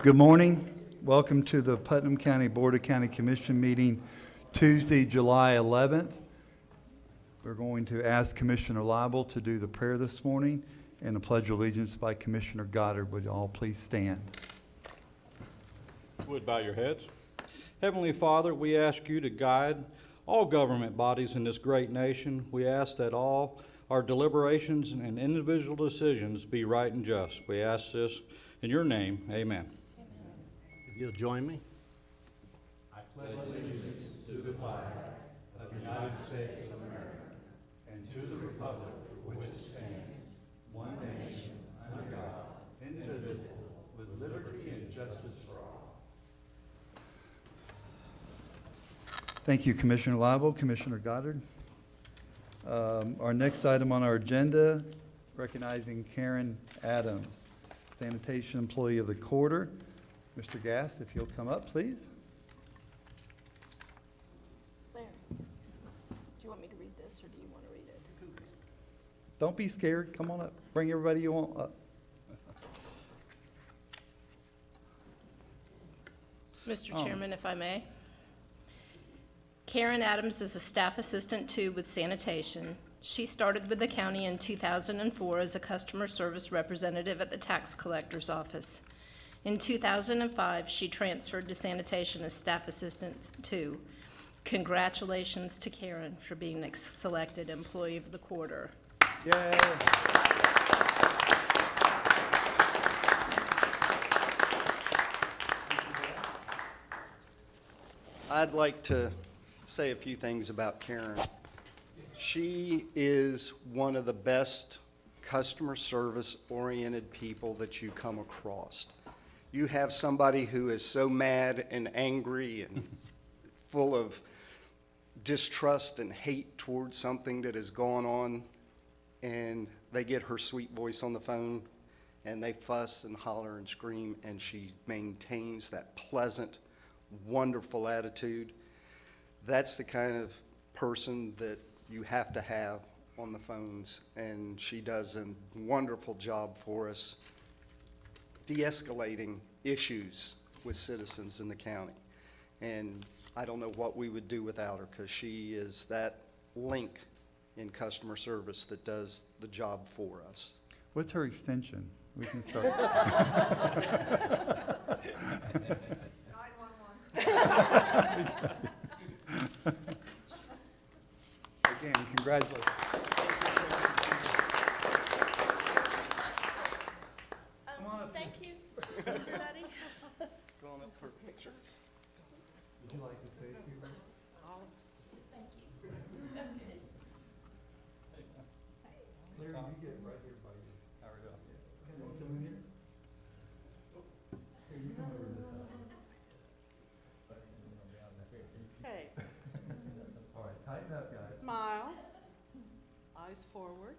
Good morning. Welcome to the Putnam County Board of County Commission meeting Tuesday, July 11th. We're going to ask Commissioner Lible to do the prayer this morning and the Pledge of Allegiance by Commissioner Goddard. Would you all please stand? Would bow your heads. Heavenly Father, we ask you to guide all government bodies in this great nation. We ask that all our deliberations and individual decisions be right and just. We ask this in your name. Amen. If you'll join me. I pledge allegiance to the flag of the United States of America and to the republic for which it stands, one nation, under God, indivisible, with liberty and justice for all. Thank you, Commissioner Lible. Commissioner Goddard. Our next item on our agenda, recognizing Karen Adams, sanitation employee of the quarter. Mr. Gass, if you'll come up, please. Larry, do you want me to read this, or do you want to read it? Don't be scared. Come on up. Bring everybody you want up. Mr. Chairman, if I may. Karen Adams is a staff assistant 2 with sanitation. She started with the county in 2004 as a customer service representative at the tax collector's office. In 2005, she transferred to sanitation as staff assistant 2. Congratulations to Karen for being a selected employee of the quarter. Yay. I'd like to say a few things about Karen. She is one of the best customer service oriented people that you come across. You have somebody who is so mad and angry and full of distrust and hate towards something that has gone on, and they get her sweet voice on the phone and they fuss and holler and scream, and she maintains that pleasant, wonderful attitude. That's the kind of person that you have to have on the phones, and she does a wonderful job for us de-escalating issues with citizens in the county. And I don't know what we would do without her, because she is that link in customer service that does the job for us. What's her extension? We can start. 911. Again, congratulations. Thank you, everybody. Going up for pictures? Would you like to say a few words? Thank you. Larry, you get right here by you. How are you? You want to come in here? Here, you come over to this side. Okay, All right, tighten up, guys. smile, eyes forward.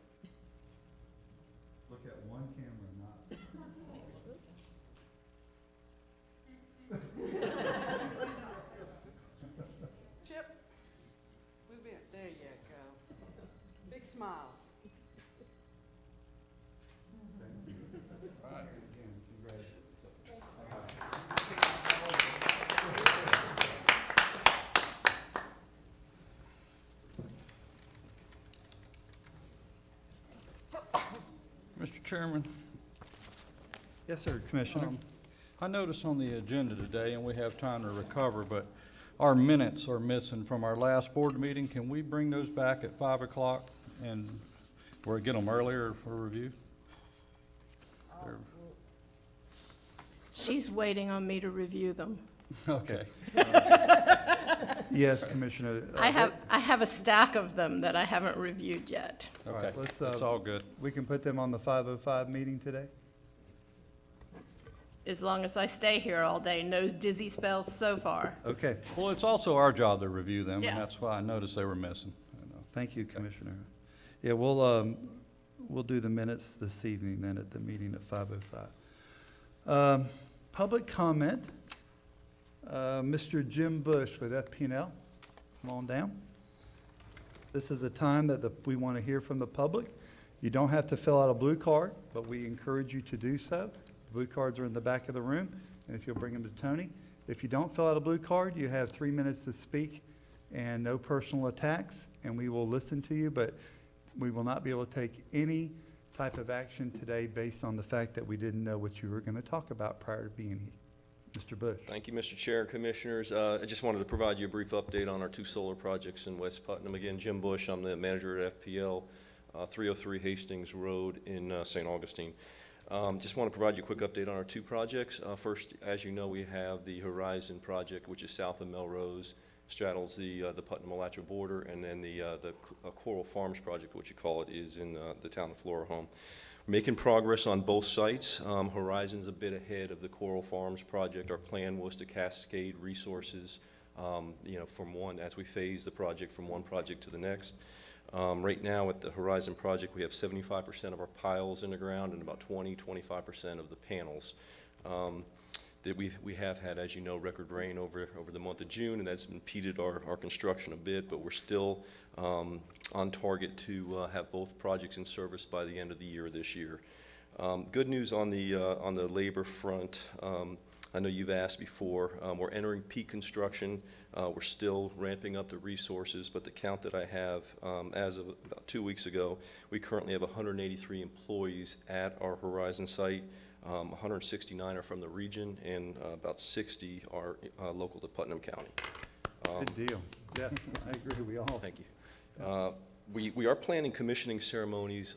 Look at one camera, not. Chip, move in. There you go. Big smiles. Thank you. All right. Again, congratulations. Mr. Chairman, Yes, sir, Commissioner. I noticed on the agenda today, and we have time to recover, but our minutes are missing from our last board meeting. Can we bring those back at 5 o'clock and, or get them earlier for review? Or- She's waiting on me to review them. Okay. Yes, Commissioner. I have a stack of them that I haven't reviewed yet. All right, Okay, let's, that's all good. We can put them on the 5:05 meeting today? As long as I stay here all day, no dizzy spells so far. Okay, Well, it's also our job to review them, Yeah. and that's why I noticed they were missing. I know. thank you, Commissioner. Yeah, we'll do the minutes this evening then at the meeting at 5:05. Public comment. Mr. Jim Bush with FP&L, come on down. This is a time that we want to hear from the public. You don't have to fill out a blue card, but we encourage you to do so. Blue cards are in the back of the room. And if you'll bring them to Tony. If you don't fill out a blue card, you have 3 minutes to speak and no personal attacks, and we will listen to you, but we will not be able to take any type of action today based on the fact that we didn't know what you were going to talk about prior to being here. Mr. Bush. Thank you, Mr. Chair and Commissioners. I just wanted to provide you a brief update on our 2 solar projects in West Putnam. Again, Jim Bush, I'm the manager at FPL, 303 Hastings Road in St. Augustine. Just want to provide you a quick update on our 2 projects. First, as you know, we have the Horizon project, which is south of Melrose, straddles the Putnam-Alachua border, and then the Coral Farms project, what you call it, is in the town of Florahome. Making progress on both sites. Horizon's a bit ahead of the Coral Farms project. Our plan was to cascade resources, from one, as we phase the project from one project to the next. Right now at the Horizon project, we have 75% of our piles in the ground and about 25% of the panels. That we have had, as you know, record rain over the month of June, and that's impeded our construction a bit, but we're still on target to have both projects in service by the end of the year this year. Good news on the labor front. I know you've asked before. We're entering peak construction. We're still ramping up the resources, but the count that I have as of about 2 weeks ago, we currently have 183 employees at our Horizon site. 169 are from the region, and about 60 are local to Putnam County. Good deal. Yes, I agree. We all. Thank you. We are planning commissioning ceremonies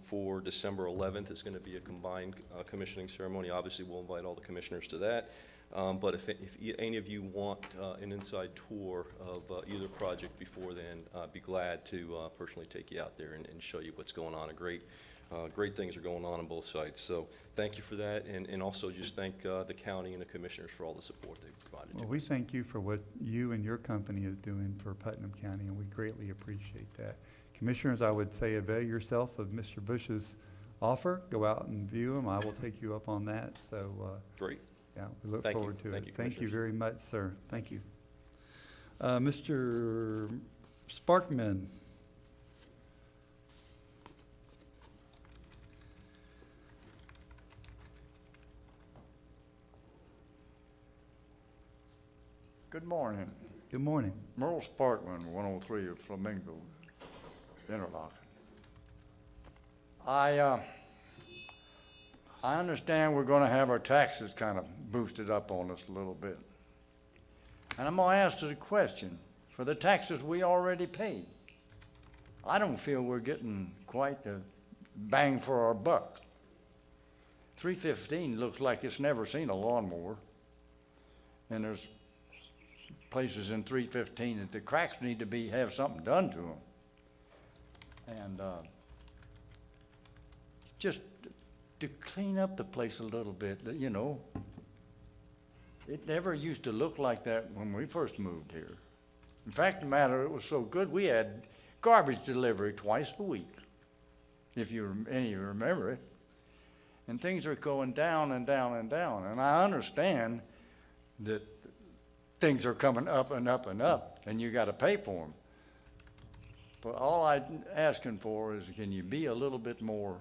for December 11th. It's going to be a combined commissioning ceremony. Obviously, we'll invite all the commissioners to that. But if any of you want an inside tour of either project before then, I'd be glad to personally take you out there and show you what's going on. Great things are going on both sites. So thank you for that, and also just thank the county and the commissioners for all the support they've provided to Well, we us. thank you for what you and your company is doing for Putnam County, and we greatly appreciate that. Commissioners, I would say avail yourself of Mr. Bush's offer. Go out and view them. I will take you up on that. So, Great. yeah, we look Thank you. forward to Thank it. you, Thank you Commissioners. very much, sir. Thank you. Mr. Sparkman. Good morning. Good morning. Merle Sparkman, 103 of Flamingo, Interlochen. I understand we're going to have our taxes kind of boosted up on us a little bit. And I'm going to ask the question, for the taxes we already paid, I don't feel we're getting quite the bang for our buck. 315 looks like it's never seen a lawnmower. And there's places in 315 that the cracks need to have something done to them. And just to clean up the place a little bit, you know. It never used to look like that when we first moved here. In fact, the matter, it was so good, we had garbage delivery twice a week, if any of you remember it. And things are going down and down and down. And I understand that things are coming up and up and up, and you got to pay for them. But all I'm asking for is, can you be a little bit more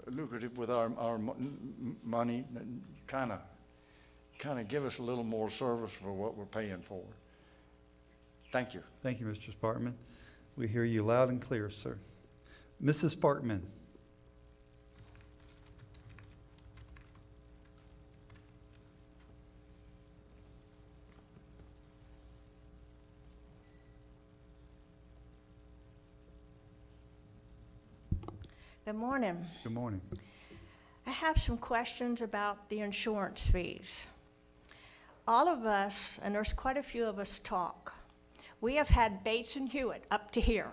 lucrative with our money, kind of give us a little more service for what we're paying for. Thank you. Thank you, Mr. Sparkman. We hear you loud and clear, sir. Mrs. Sparkman. Good morning. Good morning. I have some questions about the insurance fees. All of us, and there's quite a few of us, talk. We have had Bates and Hewitt up to here.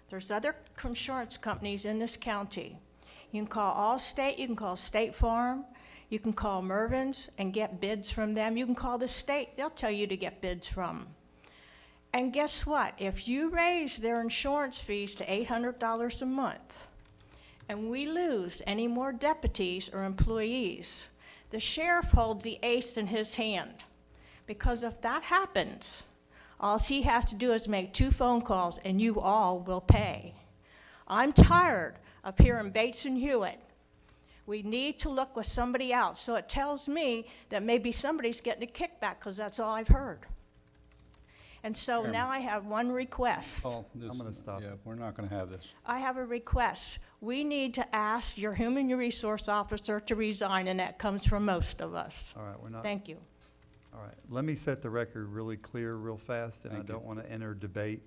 There's other insurance companies in this county. You can call Allstate, you can call State Farm, you can call Mervyn's and get bids from them. You can call the state, they'll tell you to get bids from. And guess what? If you raise their insurance fees to $800 a month, and we lose any more deputies or employees, the sheriff holds the ace in his hand. Because if that happens, all he has to do is make 2 phone calls and you all will pay. I'm tired of hearing Bates and Hewitt We need to look with somebody else. So it tells me that maybe somebody's getting a kickback, because that's all I've heard. And so now I have one request. Paul, I'm gonna stop. Yeah, we're not gonna have this. I have a request. We need to ask your human resource officer to resign, and that comes from most of us. All right, we're not. Thank you. All right, let me set the record really clear, real fast, and I Thank you. don't want to enter debate.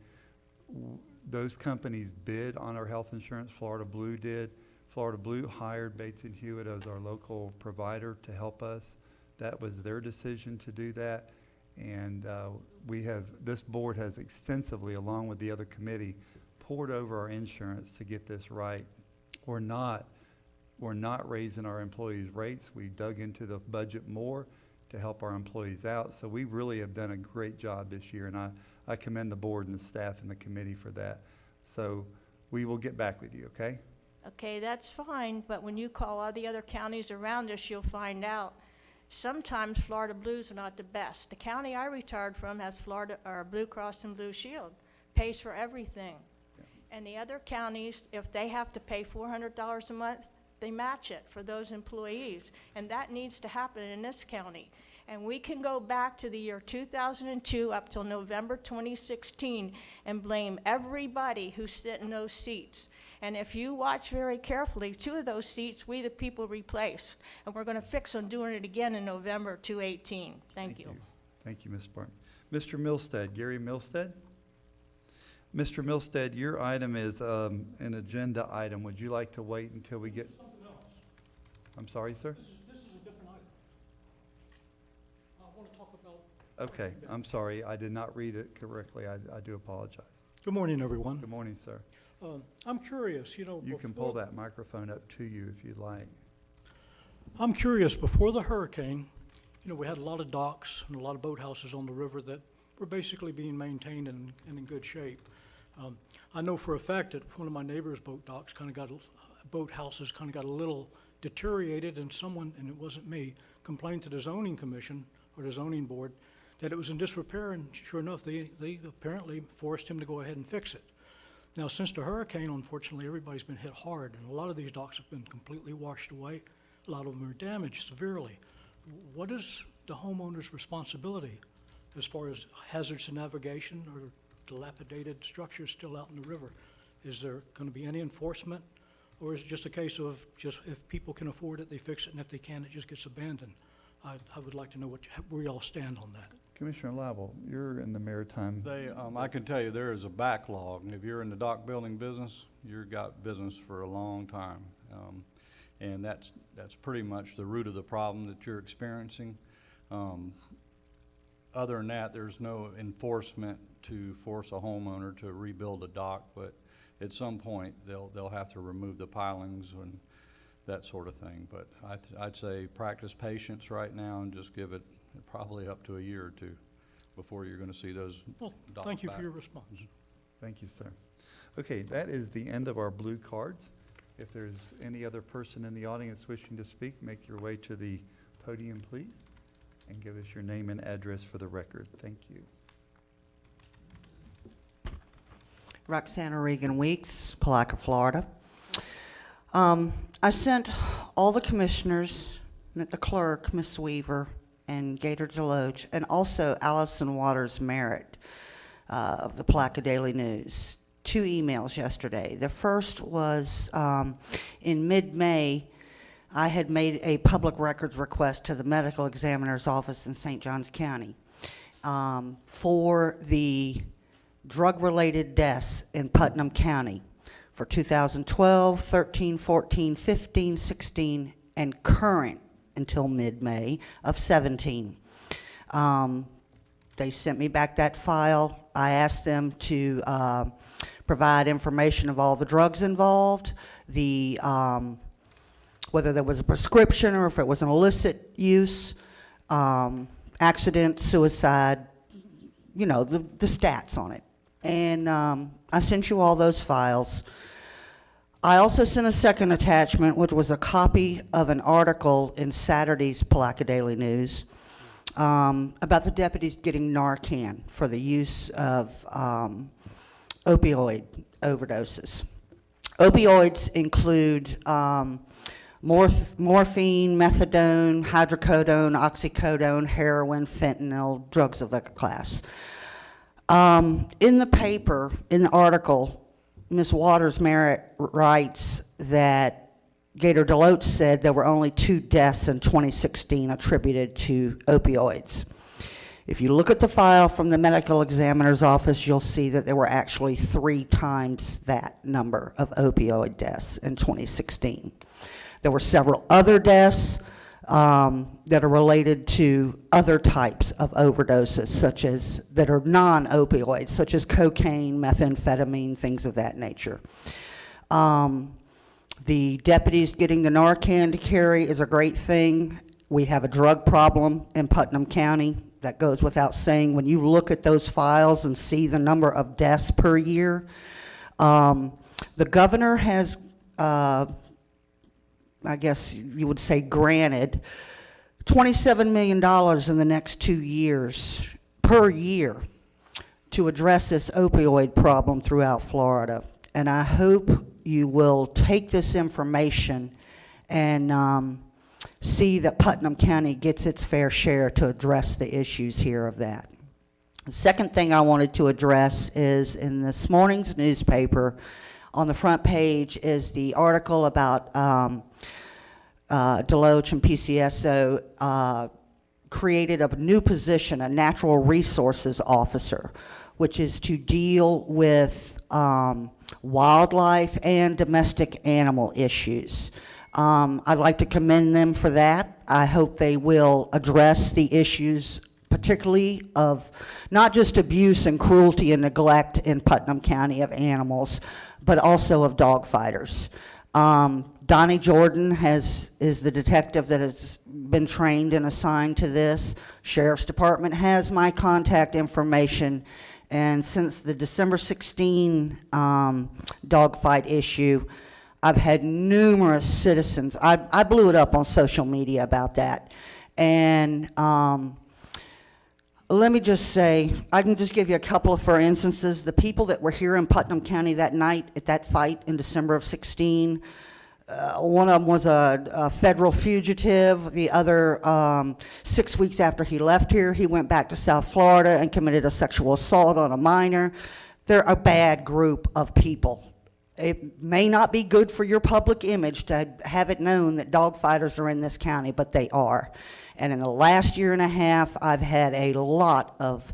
Those companies bid on our health insurance, Florida Blue did. Florida Blue hired Bates and Hewitt as our local provider to help us. That was their decision to do that. And this board has extensively, along with the other committee, poured over our insurance to get this right. We're not raising our employees' rates. We dug into the budget more to help our employees out. So we really have done a great job this year, and I commend the board and the staff and the committee for that. So we will get back with you, okay? Okay, that's fine, but when you call all the other counties around us, you'll find out sometimes Florida Blues are not the best. The county I retired from has Blue Cross and Blue Shield, pays for everything. And the other counties, if they have to pay $400 a month, they match it for those employees. And that needs to happen in this county. And we can go back to the year 2002 up till November 2016 and blame everybody who sit in those seats. And if you watch very carefully, 2 of those seats, we the people replaced. And we're going to fix on doing it again in November 2018. Thank you. Thank you, Ms. Barton. Mr. Milstead, Gary Milstead? Mr. Milstead, your item is an agenda item. Would you like to wait until we get? Something else. I'm sorry, sir? This is a different item. I want to talk about. Okay, I'm sorry. I did not read it correctly. I do apologize. Good morning, everyone. Good morning, sir. I'm curious, you know. You can pull that microphone up to you if you'd like. I'm curious, before the hurricane, you know, we had a lot of docks and a lot of boathouses on the river that were basically being maintained and in good shape. I know for a fact that one of my neighbor's boathouses kind of got a little deteriorated, and someone, and it wasn't me, complained to the zoning commission or the zoning board that it was in disrepair, and sure enough, they apparently forced him to go ahead and fix it. Now, since the hurricane, unfortunately, everybody's been hit hard, and a lot of these docks have been completely washed away. A lot of them are damaged severely. What is the homeowner's responsibility as far as hazards to navigation or dilapidated structures still out in the river? Is there going to be any enforcement, or is it just a case of just if people can afford it, they fix it, and if they can't, it just gets abandoned? I would like to know where y'all stand on that. Commissioner Lible, you're in the maritime. I can tell you there is a backlog. If you're in the dock building business, you've got business for a long time. And that's pretty much the root of the problem that you're experiencing. Other than that, there's no enforcement to force a homeowner to rebuild a dock, but at some point they'll have to remove the pilings and that sort of thing. But I'd say practice patience right now and just give it probably up to a year or two before you're going to see those Well, docks thank you back. for your response. Thank you, sir. Okay, that is the end of our blue cards. If there's any other person in the audience wishing to speak, make your way to the podium, please, and give us your name and address for the record. Thank you. Roxana Regan Weeks, Palaca, Florida. I sent all the commissioners, the clerk, Ms. Weaver, and Gator Deloach, and also Allison Waters Merritt of the Palaca Daily News, 2 emails yesterday. The first was in mid-May, I had made a public records request to the medical examiner's office in St. Johns County for the drug-related deaths in Putnam County for 2012, 13, 14, 15, 16, and current until mid-May of 17. They sent me back that file. I asked them to provide information of all the drugs involved, whether there was a prescription or if it was an illicit use, accident, suicide, you know, the stats on it. And I sent you all those files. I also sent a second attachment, which was a copy of an article in Saturday's Palaca Daily News about the deputies getting Narcan for the use of opioid overdoses. Opioids include morphine, methadone, hydrocodone, oxycodone, heroin, fentanyl, drugs of that class. In the paper, in the article, Ms. Waters Merritt writes that Gator Deloach said there were only 2 deaths in 2016 attributed to opioids. If you look at the file from the medical examiner's office, you'll see that there were actually 3 times that number of opioid deaths in 2016. There were several other deaths that are related to other types of overdoses, such as that are non-opioids, such as cocaine, methamphetamine, things of that nature. The deputies getting the Narcan to carry is a great thing. We have a drug problem in Putnam County. That goes without saying. When you look at those files and see the number of deaths per year, the governor has, I guess you would say, granted $27 million in the next 2 years per year to address this opioid problem throughout Florida. And I hope you will take this information and see that Putnam County gets its fair share to address the issues here of that. The second thing I wanted to address is in this morning's newspaper, on the front page is the article about Deloach and PCSO created a new position, a natural resources officer, which is to deal with wildlife and domestic animal issues. I'd like to commend them for that. I hope they will address the issues, particularly of not just abuse and cruelty and neglect in Putnam County of animals, but also of dog fighters. Donnie Jordan is the detective that has been trained and assigned to this. Sheriff's Department has my contact information, and since the December 16 dogfight issue, I've had numerous citizens. I blew it up on social media about that. And let me just say, I can just give you a couple of, for instances, the people that were here in Putnam County that night at that fight in December of 16, one of them was a federal fugitive. The other, 6 weeks after he left here, he went back to South Florida and committed a sexual assault on a minor. They're a bad group of people. It may not be good for your public image to have it known that dog fighters are in this county, but they are. And in the last year and a half, I've had a lot of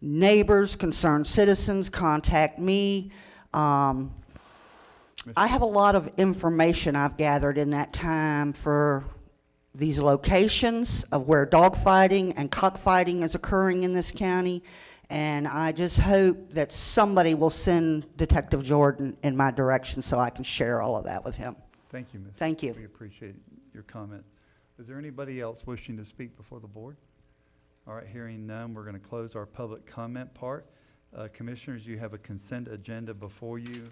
neighbors, concerned citizens contact me. I have a lot of information I've gathered in that time for these locations of where dog fighting and cockfighting is occurring in this county. And I just hope that somebody will send Detective Jordan in my direction so I can share all of that with him. Thank you, Ms. Thank you. We appreciate your comment. Is there anybody else wishing to speak before the board? All right, hearing none, we're going to close our public comment part. Commissioners, you have a consent agenda before you,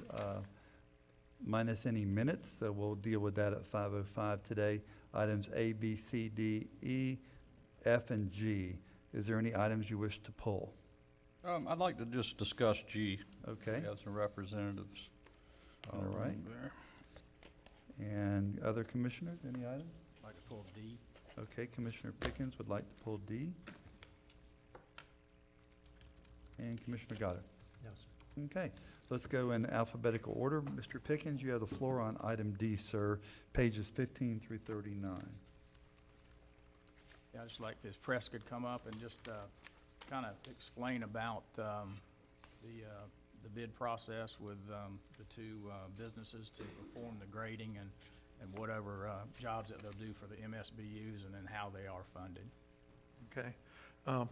minus any minutes, so we'll deal with that at 5:05 today. Items A, B, C, D, E, F, and G. Is there any items you wish to pull? I'd like to just discuss G. Okay. We have some representatives. All right. There. And other commissioners, any items? Like to pull D. Okay, Commissioner Pickens would like to pull D. And Commissioner Goddard. Yes, sir. Okay, let's go in alphabetical order. Mr. Pickens, you have the floor on item D, sir, pages 15 through 39. Yeah, I'd just like this press could come up and just kind of explain about the bid process with the 2 businesses to perform the grading and whatever jobs that they'll do for the MSBU's, and then how they are funded. Okay.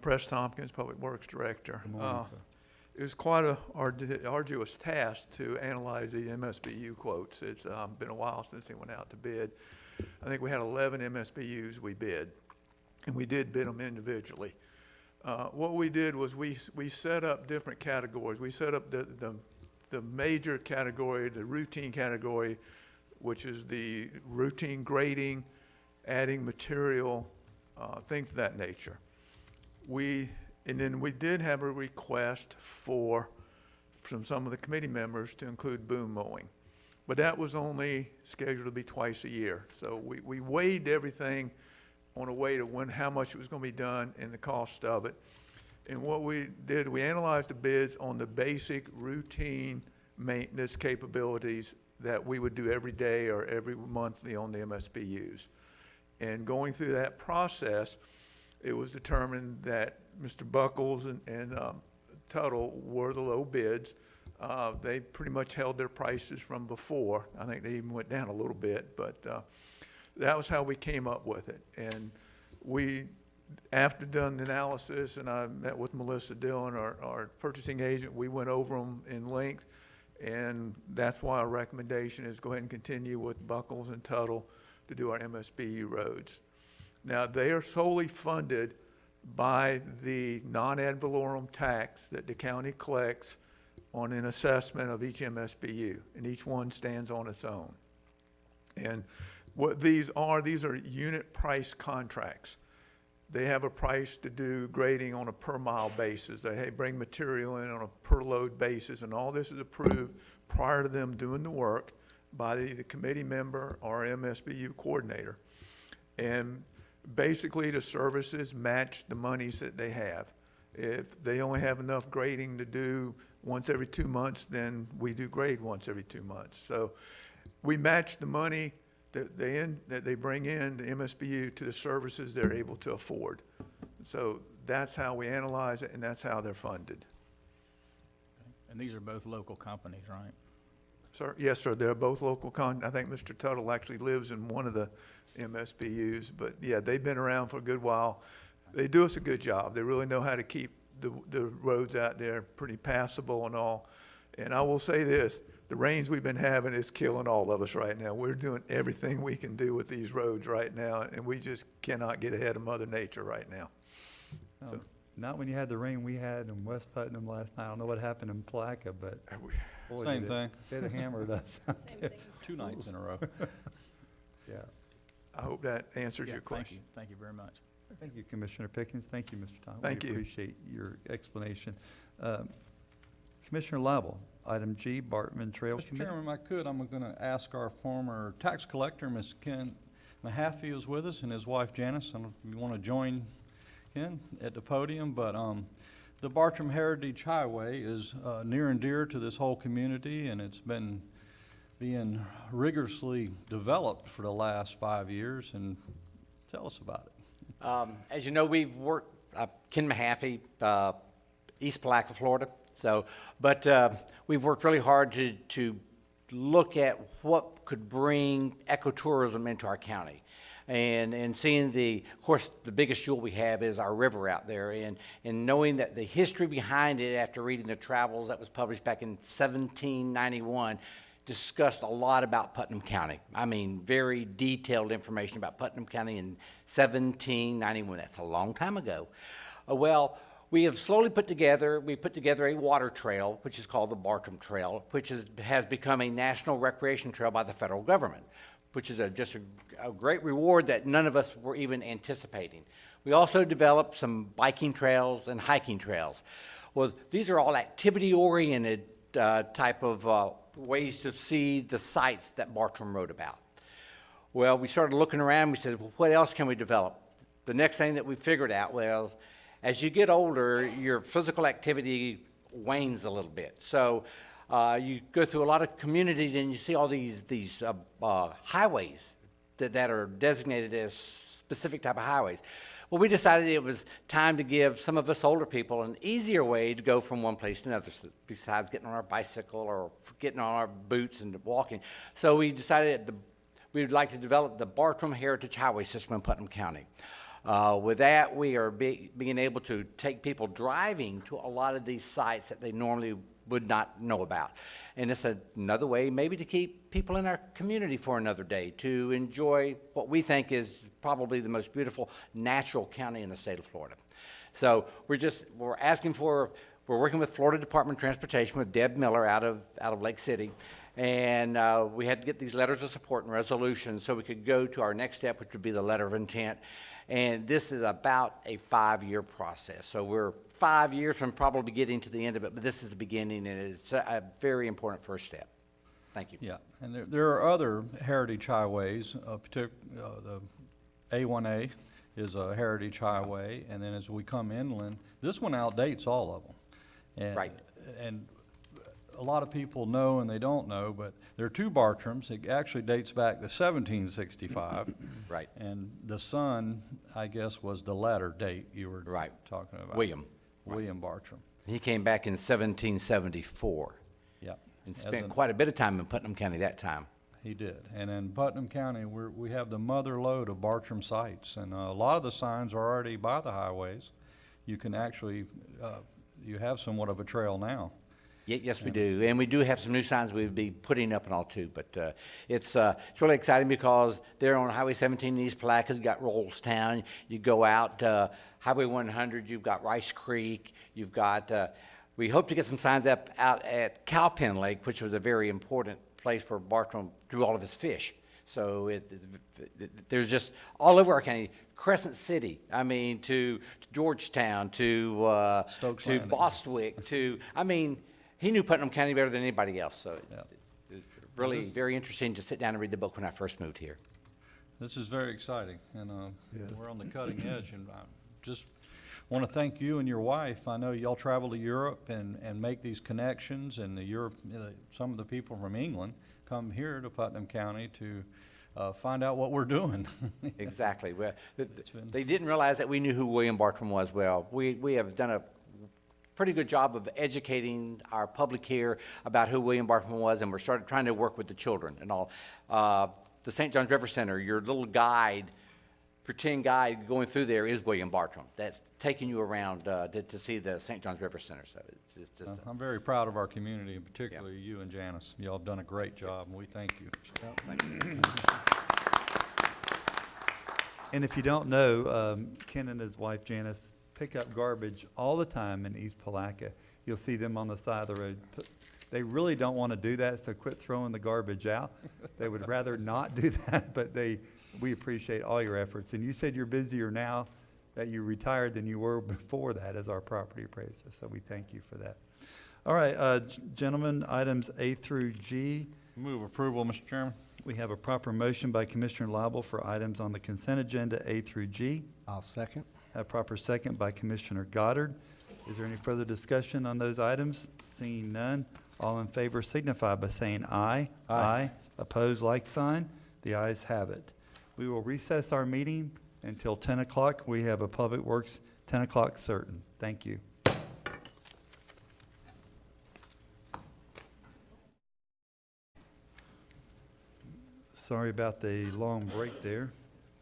Press Tompkins, Public Works Director. Good morning, sir. It was quite a arduous task to analyze the MSBU quotes. It's been a while since they went out to bid. I think we had 11 MSBU's we bid, and we did bid them individually. What we did was we set up different categories. We set up the major category, the routine category, which is the routine grading, adding material, things of that nature. And then we did have a request from some of the committee members to include boom mowing. but that was only scheduled to be twice a year. So we weighed everything on a way to how much it was going to be done and the cost of it. And what we did, we analyzed the bids on the basic routine maintenance capabilities that we would do every day or every monthly on the MSBU's. And going through that process, it was determined that Mr. Buckles and Tuttle were the low bids. They pretty much held their prices from before. I think they even went down a little bit, but that was how we came up with it. And we, after done the analysis, and I met with Melissa Dillon, our purchasing agent, we went over them in length, and that's why our recommendation is go ahead and continue with Buckles and Tuttle to do our MSBU roads. Now, they are solely funded by the non-ad valorem tax that the county collects on an assessment of each MSBU, and each one stands on its own. And what these are unit price contracts. They have a price to do grading on a per mile basis. They bring material in on a per load basis, and all this is approved prior to them doing the work by the committee member or MSBU coordinator. And basically the services match the monies that they have. If they only have enough grading to do once every 2 months, then we do grade once every 2 months. So we match the money that they bring in, the MSBU, to the services they're able to afford. So that's how we analyze it, and that's how they're funded. And these are both local companies, right? Sir, yes, sir, they're both local I think Mr. Tuttle actually lives in one of the MSBU's, but yeah, they've been around for a good while. They do us a good job. They really know how to keep the roads out there pretty passable and all. And I will say this, the rains we've been having is killing all of us right now. We're doing everything we can do with these roads right now, and we just cannot get ahead of Mother Nature right now. So, Not when you had the rain we had in West Putnam last night. I don't know what happened in Placa, but boy, Same did thing. It hammered us. Same thing. 2 nights in a row. Yeah. I hope that answers Yeah, your question. Thank you very much. Thank you, Commissioner Pickens. Thank you, Mr. Tom. Thank We you. appreciate your explanation. Commissioner Lible, item G, Bartman Trail Mr. Committee. Chairman, if I could, I'm going to ask our former tax collector, Ms. Ken Mahaffey, is with us, and his wife Janice. I don't know if you want to join Ken at the podium, but the Bartram Heritage Highway is near and dear to this whole community, and it's been being rigorously developed for the last 5 years. And tell us about it. As you know, we've worked, Ken Mahaffey, East Palaca, Florida. But we've worked really hard to look at what could bring ecotourism into our county. And seeing of course, the biggest jewel we have is our river out there. And knowing that the history behind it, after reading the travels that was published back in 1791, discussed a lot about Putnam County. I mean, very detailed information about Putnam County in 1791. That's a long time ago. We have slowly put together a water trail, which is called the Bartram Trail, which has become a national recreation trail by the federal government, which is just a great reward that none of us were even anticipating. We also developed some biking trails and hiking trails. Well, these are all activity-oriented type of ways to see the sites that Bartram wrote about. Well, we started looking around, we said, well, what else can we develop? The next thing that we figured out was, as you get older, your physical activity wanes a little bit. So you go through a lot of communities and you see all these highways that are designated as specific type of highways. Well, we decided it was time to give some of us older people an easier way to go from one place to another, besides getting on our bicycle or getting on our boots and walking. So we decided we would like to develop the Bartram Heritage Highway system in Putnam County. With that, we are being able to take people driving to a lot of these sites that they normally would not know about. And it's another way maybe to keep people in our community for another day, to enjoy what we think is probably the most beautiful natural county in the state of Florida. So we're working with Florida Department of Transportation with Deb Miller out of Lake City. And we had to get these letters of support and resolutions so we could go to our next step, which would be the letter of intent. And this is about a 5-year process. So we're 5 years from probably getting to the end of it, but this is the beginning, and it's a very important first step. Thank you. Yeah, and there are other heritage highways, the A1A is a heritage highway, and then as we come inland, this one outdates all of them. And- Right. And a lot of people know and they don't know, but there are two Bartrams. It actually dates back to 1765. Right. And the son, I guess, was the latter date you were Right. talking about. William. William Bartram. He came back in 1774 Yeah. and As spent an- quite a bit of time in Putnam County that time. He did. And in Putnam County, we have the mother lode of Bartram sites, and a lot of the signs are already by the highways. You can actually, you have somewhat of a trail now. Yes, we do, and we do have some new signs we'll be putting up and all too, but it's really exciting because there on Highway 17 in East Palatka, you've got Rollstown, you go out Highway 100, you've got Rice Creek, you've got, we hope to get some signs up out at Cowpen Lake, which was a very important place where Bartram drew all of his fish. So there's just all over our county, Crescent City, I mean, to Georgetown, to Stokes to Landing. Bostwick, to, I mean, he knew Putnam County better than anybody else, so Yeah. it's really This- very interesting to sit down and read the book when I first moved here. This is very exciting, and we're on the cutting edge, and I just want to thank you and your wife. I know y'all travel to Europe and make these connections, and some of the people from England come here to Putnam County to find out what we're doing. Exactly. Well, been- they didn't realize that we knew who William Bartram was well. We have done a pretty good job of educating our public here about who William Bartram was, and we're started trying to work with the children and all. The St. John's River Center, your little guide, pretend guide going through there is William Bartram. That's taking you around to see the St. John's River Center. So it's just I'm very proud of our community, and particularly you and Janice. Y'all have done a great job, and we thank you. And if you don't know, Ken and his wife Janice pick up garbage all the time in East Palatka. You'll see them on the side of the road. They really don't want to do that, so quit throwing the garbage out. They would rather not do that, but we appreciate all your efforts. And you said you're busier now that you retired than you were before that as our property appraiser, so we thank you for that. All right, gentlemen, items A through G. Move approval, Mr. Chairman. We have a proper motion by Commissioner Lible for items on the consent agenda A through G. I'll second. A proper second by Commissioner Goddard. Is there any further discussion on those items? Seeing none, all in favor signify by saying aye. Aye. Opposed, like sign. The ayes have it. We will recess our meeting until 10 o'clock. We have a Public Works 10 o'clock certain. Thank you. Sorry about the long break there,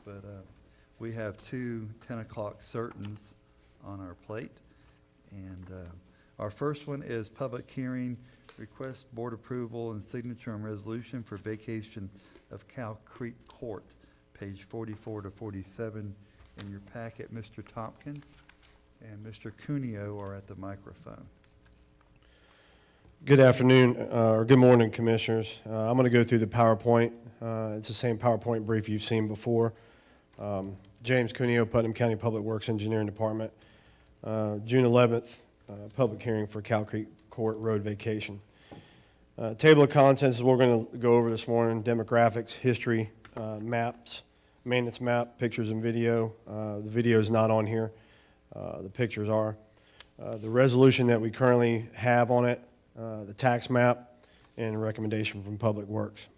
but we have two 10 o'clock certains on our plate. And our first one is public hearing, request board approval and signature on resolution for vacation of Cow Creek Court, page 44 to 47 in your packet. Mr. Tompkins and Mr. Cuneo are at the microphone. Good afternoon, or good morning, Commissioners. I'm going to go through the PowerPoint. It's the same PowerPoint brief you've seen before. James Cuneo, Putnam County Public Works Engineering Department. June 11th, public hearing for Cow Creek Court Road vacation. Table of contents is what we're going to go over this morning. Demographics, history, maps, maintenance map, pictures and video. The video is not on here. The pictures are. The resolution that we currently have on it, the tax map, and a recommendation from Public Works.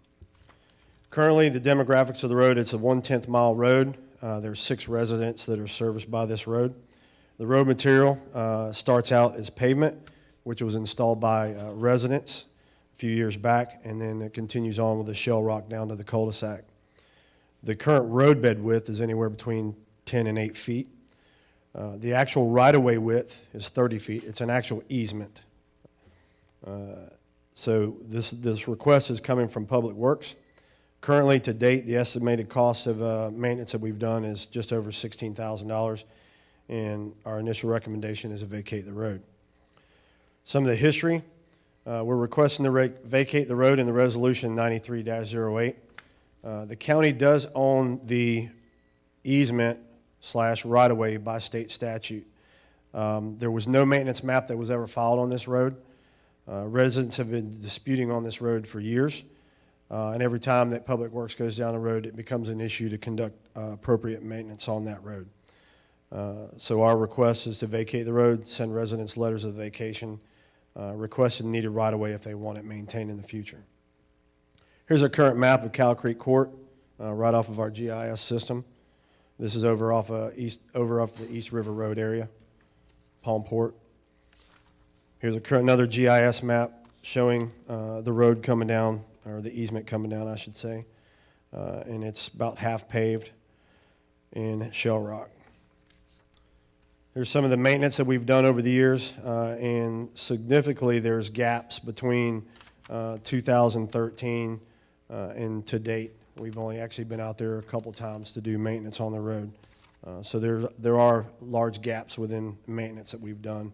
Currently, the demographics of the road, it's a 1/10 mile road. There's 6 residents that are serviced by this road. The road material starts out as pavement, which was installed by residents a few years back, and then it continues on with the shell rock down to the cul-de-sac. The current roadbed width is anywhere between 10 and 8 feet. The actual right-of-way width is 30 feet. It's an actual easement. So this request is coming from Public Works. Currently, to date, the estimated cost of maintenance that we've done is just over $16,000, and our initial recommendation is to vacate the road. Some of the history, we're requesting to vacate the road in the resolution 93-08. The county does own the easement / right-of-way by state statute. There was no maintenance map that was ever filed on this road. Residents have been disputing on this road for years, and every time that Public Works goes down the road, it becomes an issue to conduct appropriate maintenance on that road. So our request is to vacate the road, send residents letters of vacation, requested needed right-of-way if they want it maintained in the future. Here's our current map of Cow Creek Court, right off of our GIS system. This is over off the East River Road area, Palmport. Here's another GIS map showing the road coming down, or the easement coming down, I should say. And it's about half paved in shell rock. There's some of the maintenance that we've done over the years, and significantly there's gaps between 2013 and to date. We've only actually been out there a couple times to do maintenance on the road. So there are large gaps within maintenance that we've done.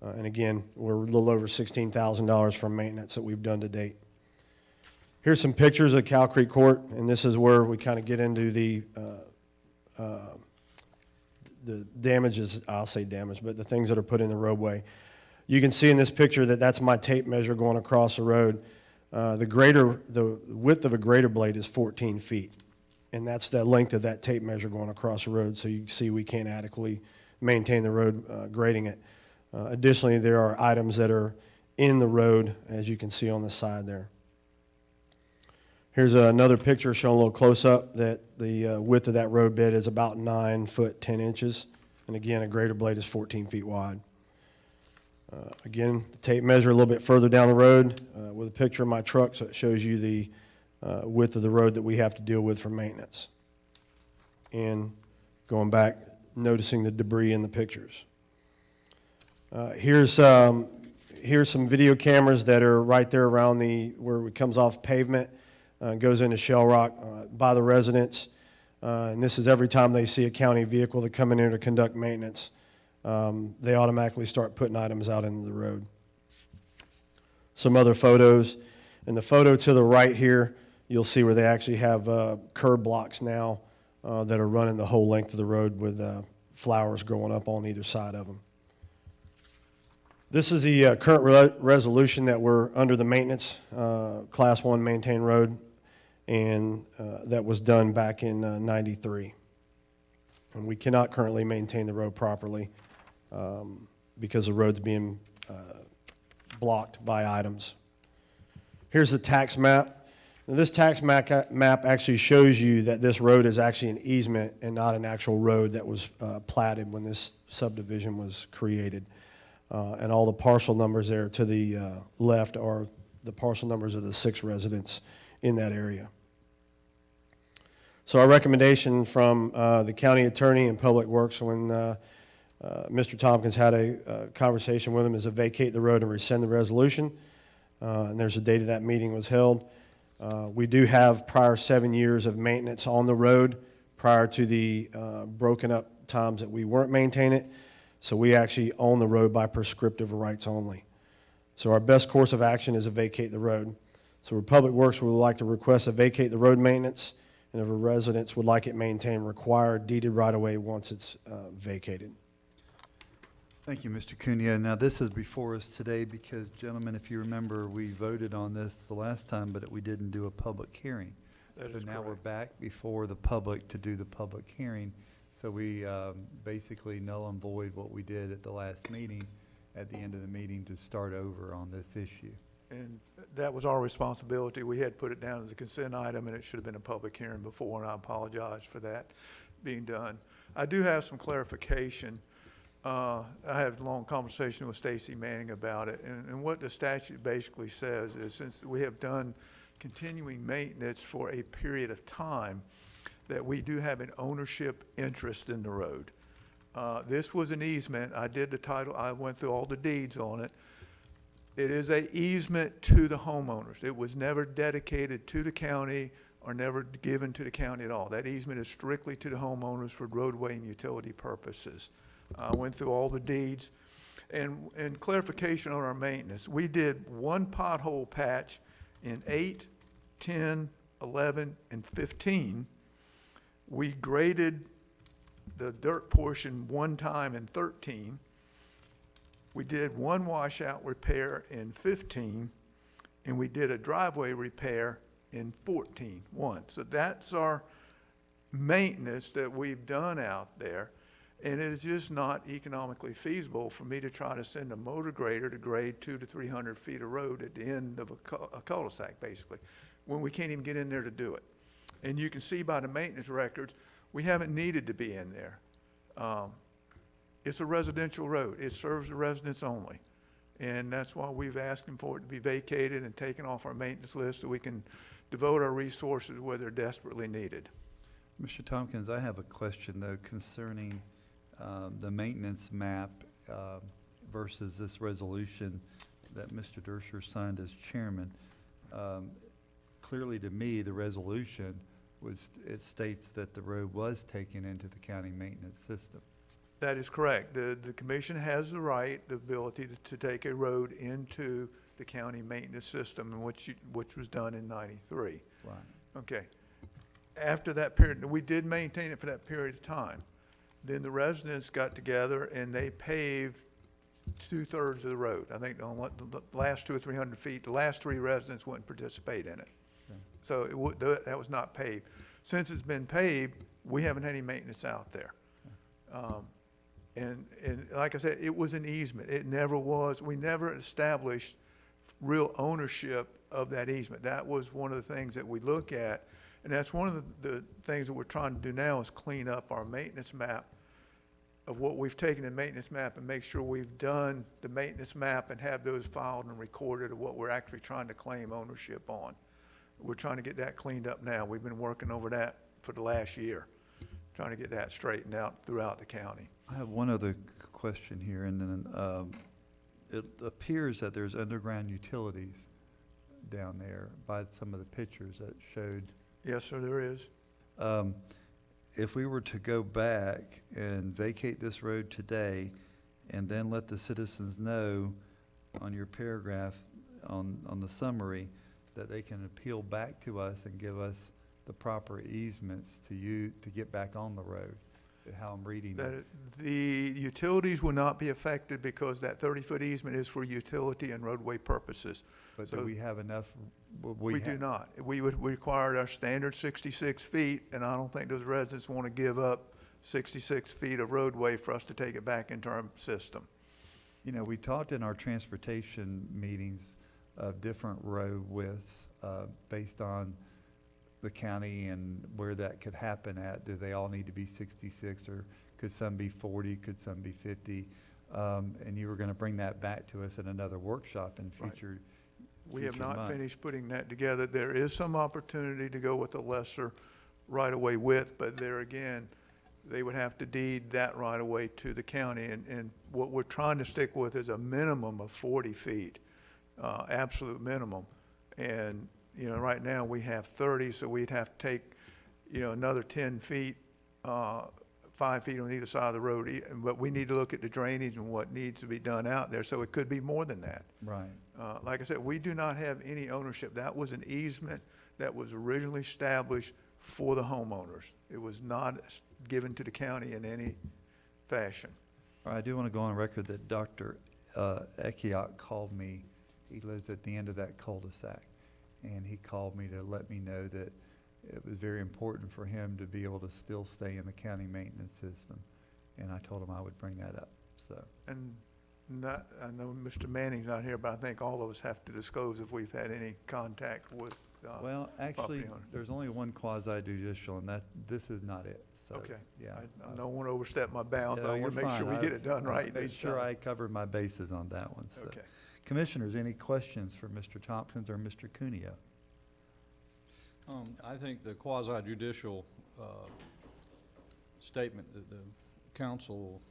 And again, we're a little over $16,000 for maintenance that we've done to date. Here's some pictures of Cow Creek Court, and this is where we kind of get into the damages, I'll say damage, but the things that are put in the roadway. You can see in this picture that that's my tape measure going across the road. The width of a grader blade is 14 feet, and that's the length of that tape measure going across the road, so you can see we can't adequately maintain the road grading it. Additionally, there are items that are in the road, as you can see on the side there. Here's another picture showing a little close-up that the width of that road bed is about 9 foot 10 inches, and again, a grader blade is 14 feet wide. Again, the tape measure a little bit further down the road with a picture of my truck, so it shows you the width of the road that we have to deal with for maintenance. And going back, noticing the debris in the pictures. Here's some video cameras that are right there around where it comes off pavement, goes into shell rock by the residents. And this is every time they see a county vehicle that come in here to conduct maintenance. They automatically start putting items out into the road. Some other photos. In the photo to the right here, you'll see where they actually have curb blocks now that are running the whole length of the road with flowers growing up on either side of them. This is the current resolution that we're under the maintenance, Class 1 maintained road, and that was done back in '93. And we cannot currently maintain the road properly because the road's being blocked by items. Here's the tax map. Now, this tax map actually shows you that this road is actually an easement and not an actual road that was platted when this subdivision was created. And all the parcel numbers there to the left are the parcel numbers of the 6 residents in that area. So our recommendation from the county attorney and Public Works when Mr. Tompkins had a conversation with him is to vacate the road and rescind the resolution. And there's a date of that meeting was held. We do have prior 7 years of maintenance on the road prior to the broken up times that we weren't maintaining it. So we actually own the road by prescriptive rights only. So our best course of action is to vacate the road. So for Public Works, we would like to request to vacate the road maintenance, and if a residents would like it maintained, require deeded right-of-way once it's vacated. Thank you, Mr. Cunha. Now, this is before us today because, gentlemen, if you remember, we voted on this the last time, but we didn't do a public hearing. So now we're back before the public to do the public hearing. So we basically null and void what we did at the last meeting, at the end of the meeting, to start over on this issue. And that was our responsibility. We had put it down as a consent item, and it should have been a public hearing before, and I apologize for that being done. I do have some clarification. I had a long conversation with Stacy Manning about it, and what the statute basically says is since we have done continuing maintenance for a period of time, that we do have an ownership interest in the road. This was an easement. I did the title. I went through all the deeds on it. It is an easement to the homeowners. It was never dedicated to the county or never given to the county at all. That easement is strictly to the homeowners for roadway and utility purposes. I went through all the deeds. And clarification on our maintenance. We did one pothole patch in 8, 10, 11, and 15. We graded the dirt portion one time in 13. We did one washout repair in 15, and we did a driveway repair in 14, one. So that's our maintenance that we've done out there. And it is just not economically feasible for me to try to send a motor grader to grade 200 to 300 feet of road at the end of a cul-de-sac, basically, when we can't even get in there to do it. And you can see by the maintenance records, we haven't needed to be in there. It's a residential road. It serves the residents only. And that's why we've asked them for it to be vacated and taken off our maintenance list so we can devote our resources where they're desperately needed. Mr. Tompkins, I have a question, though, concerning the maintenance map versus this resolution that Mr. Dersher signed as chairman. Clearly, to me, the resolution it states that the road was taken into the county maintenance system. That is correct. The commission has the right, the ability to take a road into the county maintenance system, and which was done in 93. Right. Okay. After that period, we did maintain it for that period of time. Then the residents got together and they paved 2/3 of the road. I think on the last 200 or 300 feet, the last 3 residents wouldn't participate in it. Okay. So that was not paved. Since it's been paved, we haven't had any maintenance out there. And like I said, it was an easement. It never was, we never established real ownership of that easement. That was one of the things that we look at. And that's one of the things that we're trying to do now is clean up our maintenance map of what we've taken in maintenance map and make sure we've done the maintenance map and have those filed and recorded of what we're actually trying to claim ownership on. We're trying to get that cleaned up now. We've been working over that for the last year, trying to get that straightened out throughout the county. I have one other question here, and then it appears that there's underground utilities down there by some of the pictures that showed. Yes, sir, there is. If we were to go back and vacate this road today and then let the citizens know on your paragraph on the summary that they can appeal back to us and give us the proper easements to get back on the road, how I'm reading it. The utilities will not be affected because that 30-foot easement is for utility and roadway purposes. But So do we have enough? we do not. We would require our standard 66 feet, and I don't think those residents want to give up 66 feet of roadway for us to take it back into our system. You know, we talked in our transportation meetings of different road widths based on the county and where that could happen at. Do they all need to be 66, or could some be 40, could some be 50? And you were going to bring that back to us in another workshop in Right. future We have not months. finished putting that together. There is some opportunity to go with a lesser right-of-way width, but there again, they would have to deed that right-of-way to the county. And what we're trying to stick with is a minimum of 40 feet, absolute minimum. And, you know, right now we have 30, so we'd have to take, you know, another 10 feet, 5 feet on either side of the road. But we need to look at the drainage and what needs to be done out there, so it could be more than that. Right. Like I said, we do not have any ownership. That was an easement that was originally established for the homeowners. It was not given to the county in any fashion. All right, I do want to go on record that Dr. Ekiok called me. He lives at the end of that cul-de-sac. And he called me to let me know that it was very important for him to be able to still stay in the county maintenance system. And I told him I would bring that up, so. And I know Mr. Manning's not here, but I think all of us have to disclose if we've had any contact with Well, actually, property owner. there's only one quasi judicial, and this is not it, so. Okay. Yeah. I don't want to overstep my bounds, No, but I want you're to make sure we fine. get it done right Made this sure time. I covered my bases on that one, so. Okay. Commissioners, any questions for Mr. Tompkins or Mr. Cuneo? I think the quasi judicial statement that the council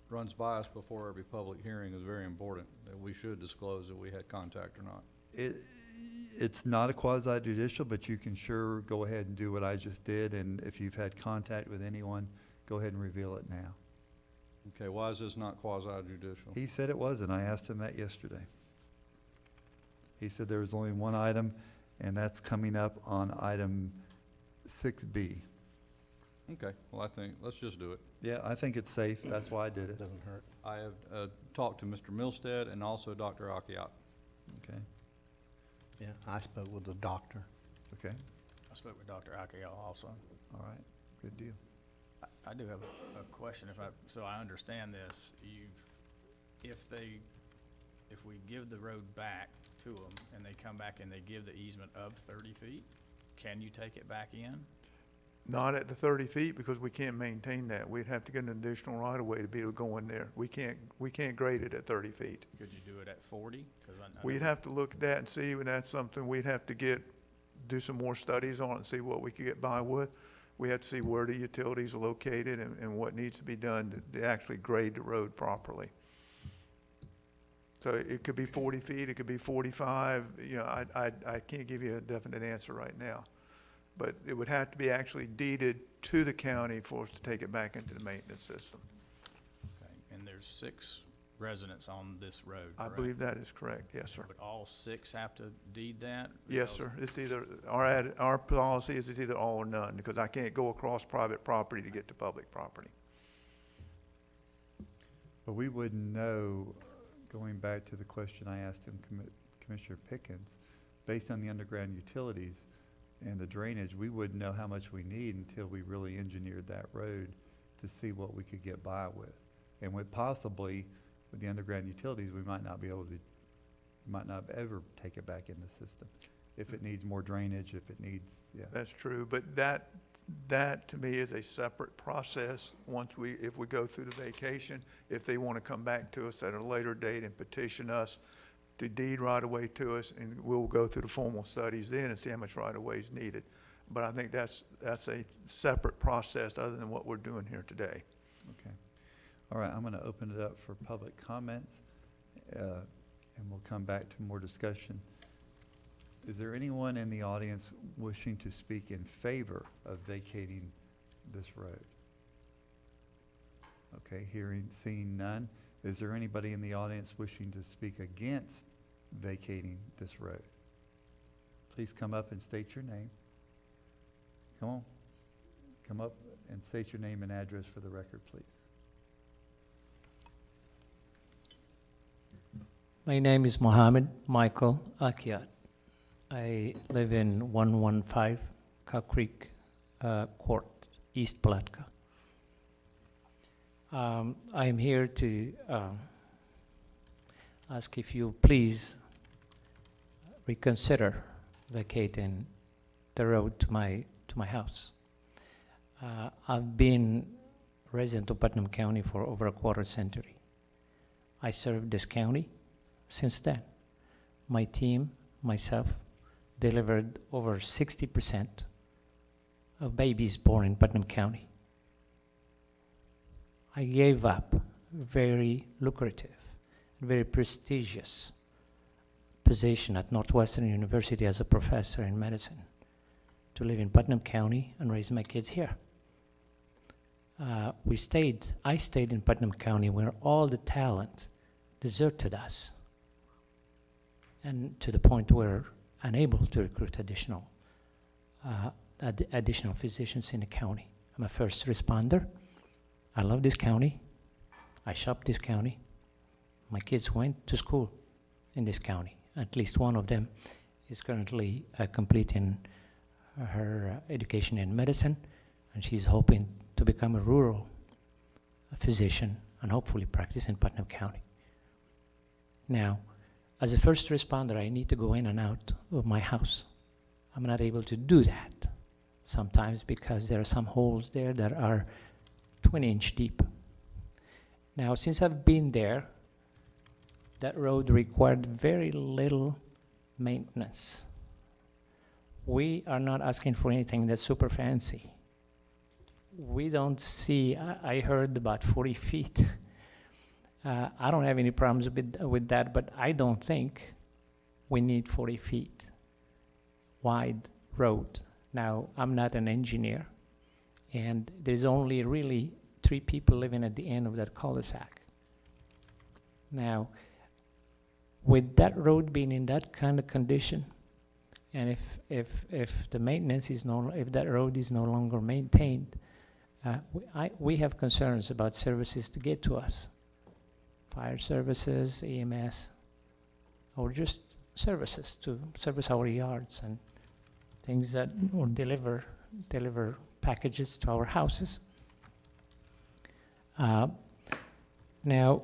runs by us before every public hearing is very important, that we should disclose that we had contact or not. It's not a quasi judicial, but you can sure go ahead and do what I just did, and if you've had contact with anyone, go ahead and reveal it now. Okay, why is this not quasi judicial? He said it wasn't. I asked him that yesterday. He said there was only one item, and that's coming up on item 6B. Okay, well, I think, let's just do it. Yeah, I think it's safe. That's why I did it. Doesn't hurt. I have talked to Mr. Milstead and also Dr. Akiat. Okay, Yeah, I spoke with the doctor. okay, I spoke with Dr. Akiel also. all right, good deal. I do have a question, so I understand this. If we give the road back to them and they come back and they give the easement of 30 feet, can you take it back in? Not at the 30 feet because we can't maintain that. We'd have to get an additional right-of-way to be able to go in there. We can't grade it at 30 feet. Could you do it at 40? 'Cause I We'd know- have to look at that and see, and that's something we'd have to do some more studies on and see what we could get by with. We have to see where the utilities are located and what needs to be done to actually grade the road properly. So it could be 40 feet, it could be 45, you know, I can't give you a definite answer right now. But it would have to be actually deeded to the county for us to take it back into the maintenance system. Okay, and there's 6 residents on this road, I correct? believe that is correct, yes, sir. Would all 6 have to deed that? Yes, Because- sir. It's either, our policy is it's either all or none, because I can't go across private property to get to public property. But we wouldn't know, going back to the question I asked him, Commissioner Pickens, based on the underground utilities and the drainage, we wouldn't know how much we need until we really engineered that road to see what we could get by with. And with possibly, with the underground utilities, we might not be able to, might not ever take it back in the system. If it needs more drainage, if it needs, yeah. That's true, but that to me is a separate process. If we go through the vacation, if they want to come back to us at a later date and petition us to deed right away to us, and we'll go through the formal studies then and see how much right of way is needed. But I think that's a separate process other than what we're doing here today. Okay. All right, I'm going to open it up for public comments, and we'll come back to more discussion. Is there anyone in the audience wishing to speak in favor of vacating this road? Okay, seeing none. Is there anybody in the audience wishing to speak against vacating this road? Please come up and state your name. Come on. Come up and state your name and address for the record, please. My name is Mohammed Michael Akiat. I live in 115 Cow Creek Court, East Palatka. I am here to ask if you please reconsider vacating the road to my house. I've been resident of Putnam County for over a quarter century. I served this county since then. My team, myself, delivered over 60% of babies born in Putnam County. I gave up very lucrative and very prestigious position at Northwestern University as a professor in medicine to live in Putnam County and raise my kids here. I stayed in Putnam County where all the talent deserted us, and to the point where unable to recruit additional physicians in the county. I'm a first responder. I love this county. I shop this county. My kids went to school in this county. At least one of them is currently completing her education in medicine, and she's hoping to become a rural physician and hopefully practice in Putnam County. Now, as a first responder, I need to go in and out of my house. I'm not able to do that sometimes because there are some holes there that are 20-inch deep. Now, since I've been there, that road required very little maintenance. We are not asking for anything that's super fancy. We don't see, I heard about 40 feet. I don't have any problems with that, but I don't think we need 40 feet wide road. Now, I'm not an engineer, and there's only really 3 people living at the end of that cul-de-sac. Now, with that road being in that kind of condition, and if the maintenance is if that road is no longer maintained, we have concerns about services to get to us. Fire services, EMS, or just services to service our yards and things that, or deliver packages to our houses. Now,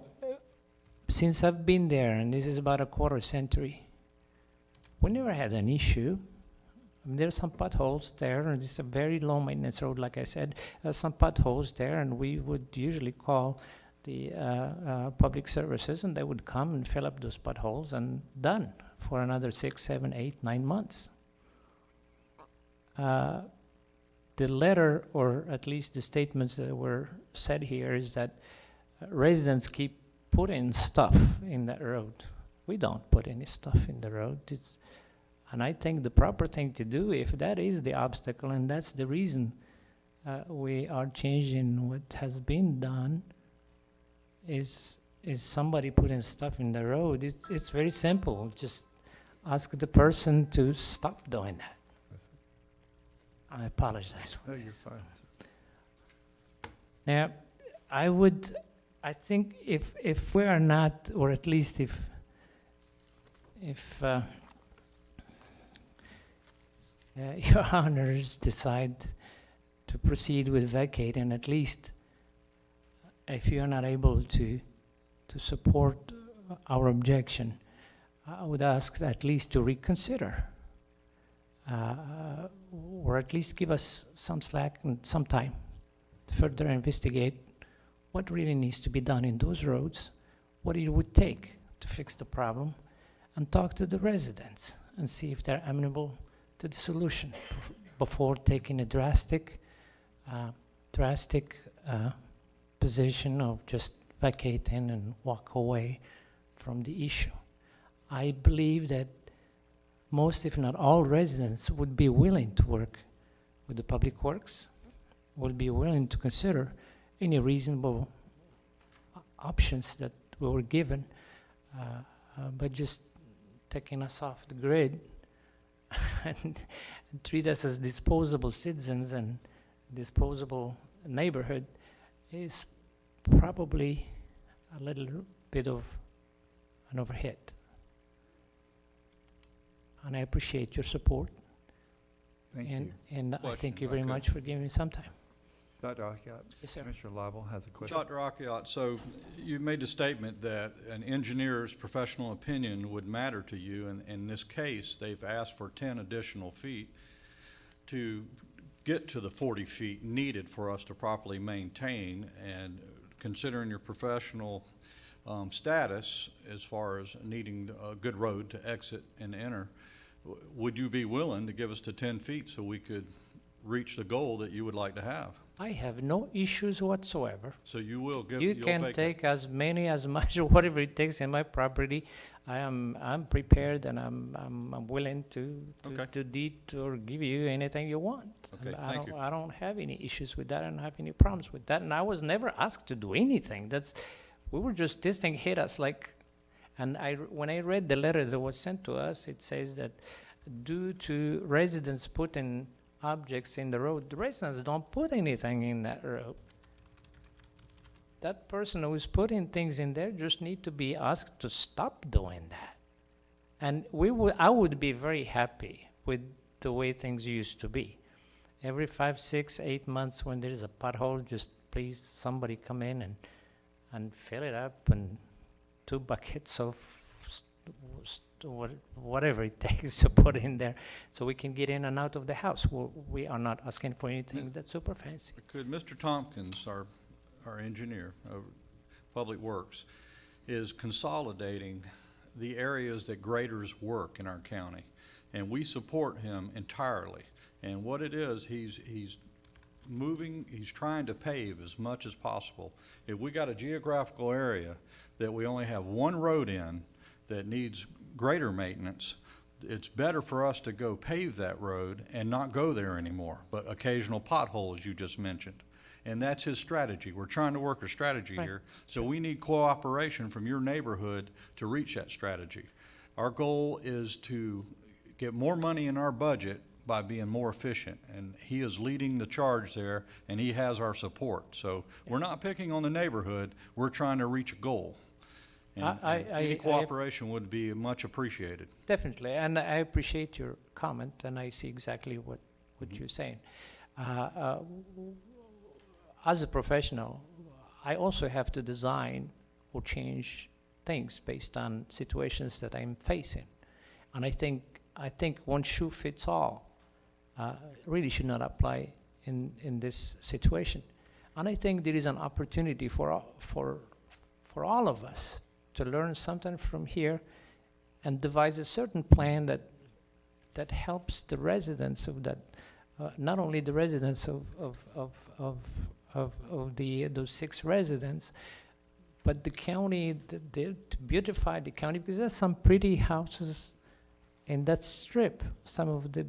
since I've been there, and this is about a quarter century, we never had an issue. I mean, there are some potholes there, and it's a very low maintenance road, like I said. Some potholes there, and we would usually call the public services, and they would come and fill up those potholes, and done for another 6, 7, 8, 9 months. The letter, or at least the statements that were said here, is that residents keep putting stuff in that road. We don't put any stuff in the road. And I think the proper thing to do, if that is the obstacle and that's the reason we are changing what has been done, is somebody putting stuff in the road. It's very simple. Just ask the person to stop doing that. I apologize. No, you're fine. Now, I think if we are not, or at least if your honors decide to proceed with vacating, at least if you're not able to support our objection, I would ask at least to reconsider, or at least give us some slack and some time to further investigate what really needs to be done in those roads, what it would take to fix the problem, and talk to the residents and see if they're amenable to the solution before taking a drastic position of just vacating and walk away from the issue. I believe that most, if not all, residents would be willing to work with the Public Works, would be willing to consider any reasonable options that we were given, but just taking us off the grid and treat us as disposable citizens and disposable neighborhood is probably a little bit of an overhit. And I appreciate your support. Thank you. And I Question, thank you very okay. much for giving me some time. Dr. Akiat? Yes, sir. Commissioner Lible has a question. Dr. Akiat, so you made the statement that an engineer's professional opinion would matter to you, and in this case, they've asked for 10 additional feet to get to the 40 feet needed for us to properly maintain, and considering your professional status as far as needing a good road to exit and enter, would you be willing to give us the 10 feet so we could reach the goal that you would like to have? I have no issues whatsoever. So you will give, You you'll can vacate. take as much, whatever it takes in my property. I'm prepared, and I'm willing to Okay. deed or give you anything you want. Okay, And thank you. I don't have any issues with that. I don't have any problems with that. And I was never asked to do anything. We were just, this thing hit us like, and when I read the letter that was sent to us, it says that due to residents putting objects in the road, the residents don't put anything in that road. That person who is putting things in there just need to be asked to stop doing that. And I would be very happy with the way things used to be. Every 5, 6, 8 months when there is a pothole, just please somebody come in and fill it up, and 2 buckets of whatever it takes to put in there so we can get in and out of the house. We are not asking for anything that's super fancy. Could Mr. Tompkins, our engineer of Public Works, is consolidating the areas that graders work in our county, and we support him entirely. And what it is, he's trying to pave as much as possible. If we got a geographical area that we only have one road in that needs greater maintenance, it's better for us to go pave that road and not go there anymore, but occasional potholes you just mentioned. And that's his strategy. We're trying to work a strategy Right. here. So we need cooperation from your neighborhood to reach that strategy. Our goal is to get more money in our budget by being more efficient. And he is leading the charge there, and he has our support. So we're not picking on the neighborhood, we're trying to reach a goal. And any cooperation would be much appreciated. Definitely, and I appreciate your comment, and I see exactly what you're saying. As a professional, I also have to design or change things based on situations that I'm facing. And I think one shoe fits all really should not apply in this situation. And I think there is an opportunity for all of us to learn something from here and devise a certain plan that helps the residents of that, not only the residents of those 6 residents, but the county, to beautify the county, because there's some pretty houses in that strip, some of the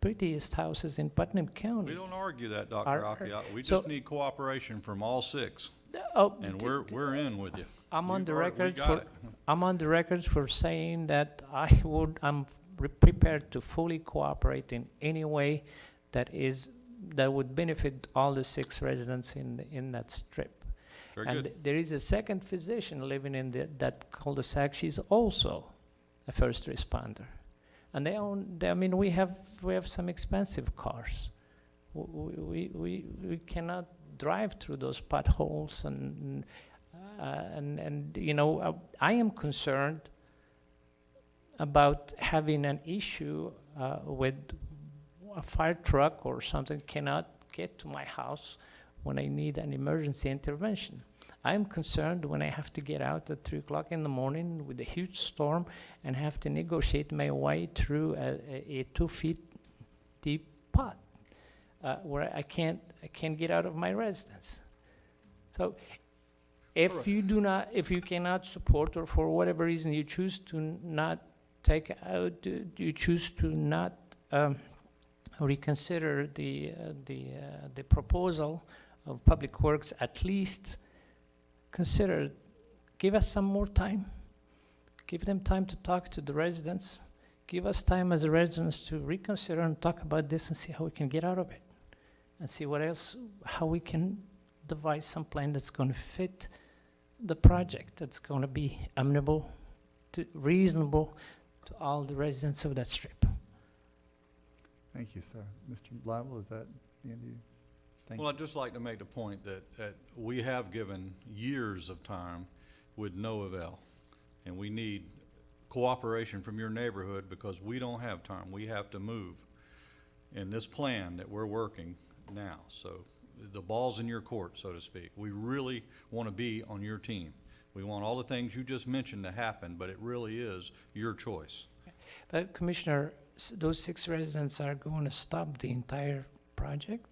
prettiest houses in Putnam County. We don't argue that, Dr. Aki. We just need cooperation from all 6. And we're in with you. I'm on the We record got for, it. I'm on the record for saying that I'm prepared to fully cooperate in any way that would benefit all the 6 residents in that strip. Very And good. there is a second physician living in that cul-de-sac. She's also a first responder. And we have some expensive cars. We cannot drive through those potholes and I am concerned about having an issue with a fire truck or something cannot get to my house when I need an emergency intervention. I'm concerned when I have to get out at 3 o'clock in the morning with a huge storm and have to negotiate my way through a 2 feet deep pot where I can't get out of my residence. So if you cannot support, or for whatever reason you choose to not reconsider the proposal of Public Works, at least give us some more time. Give them time to talk to the residents. Give us time as residents to reconsider and talk about this and see how we can get out of it. And see how we can devise some plan that's going to fit the project, that's going to be amenable, reasonable to all the residents of that strip. Thank you, sir. Mr. Lible, is that the end of you? Well, I'd just like to make the point that we have given years of time with no avail. And we need cooperation from your neighborhood because we don't have time. We have to move in this plan that we're working now. So the ball's in your court, so to speak. We really want to be on your team. We want all the things you just mentioned to happen, but it really is your choice. But Commissioner, those 6 residents are going to stop the entire project?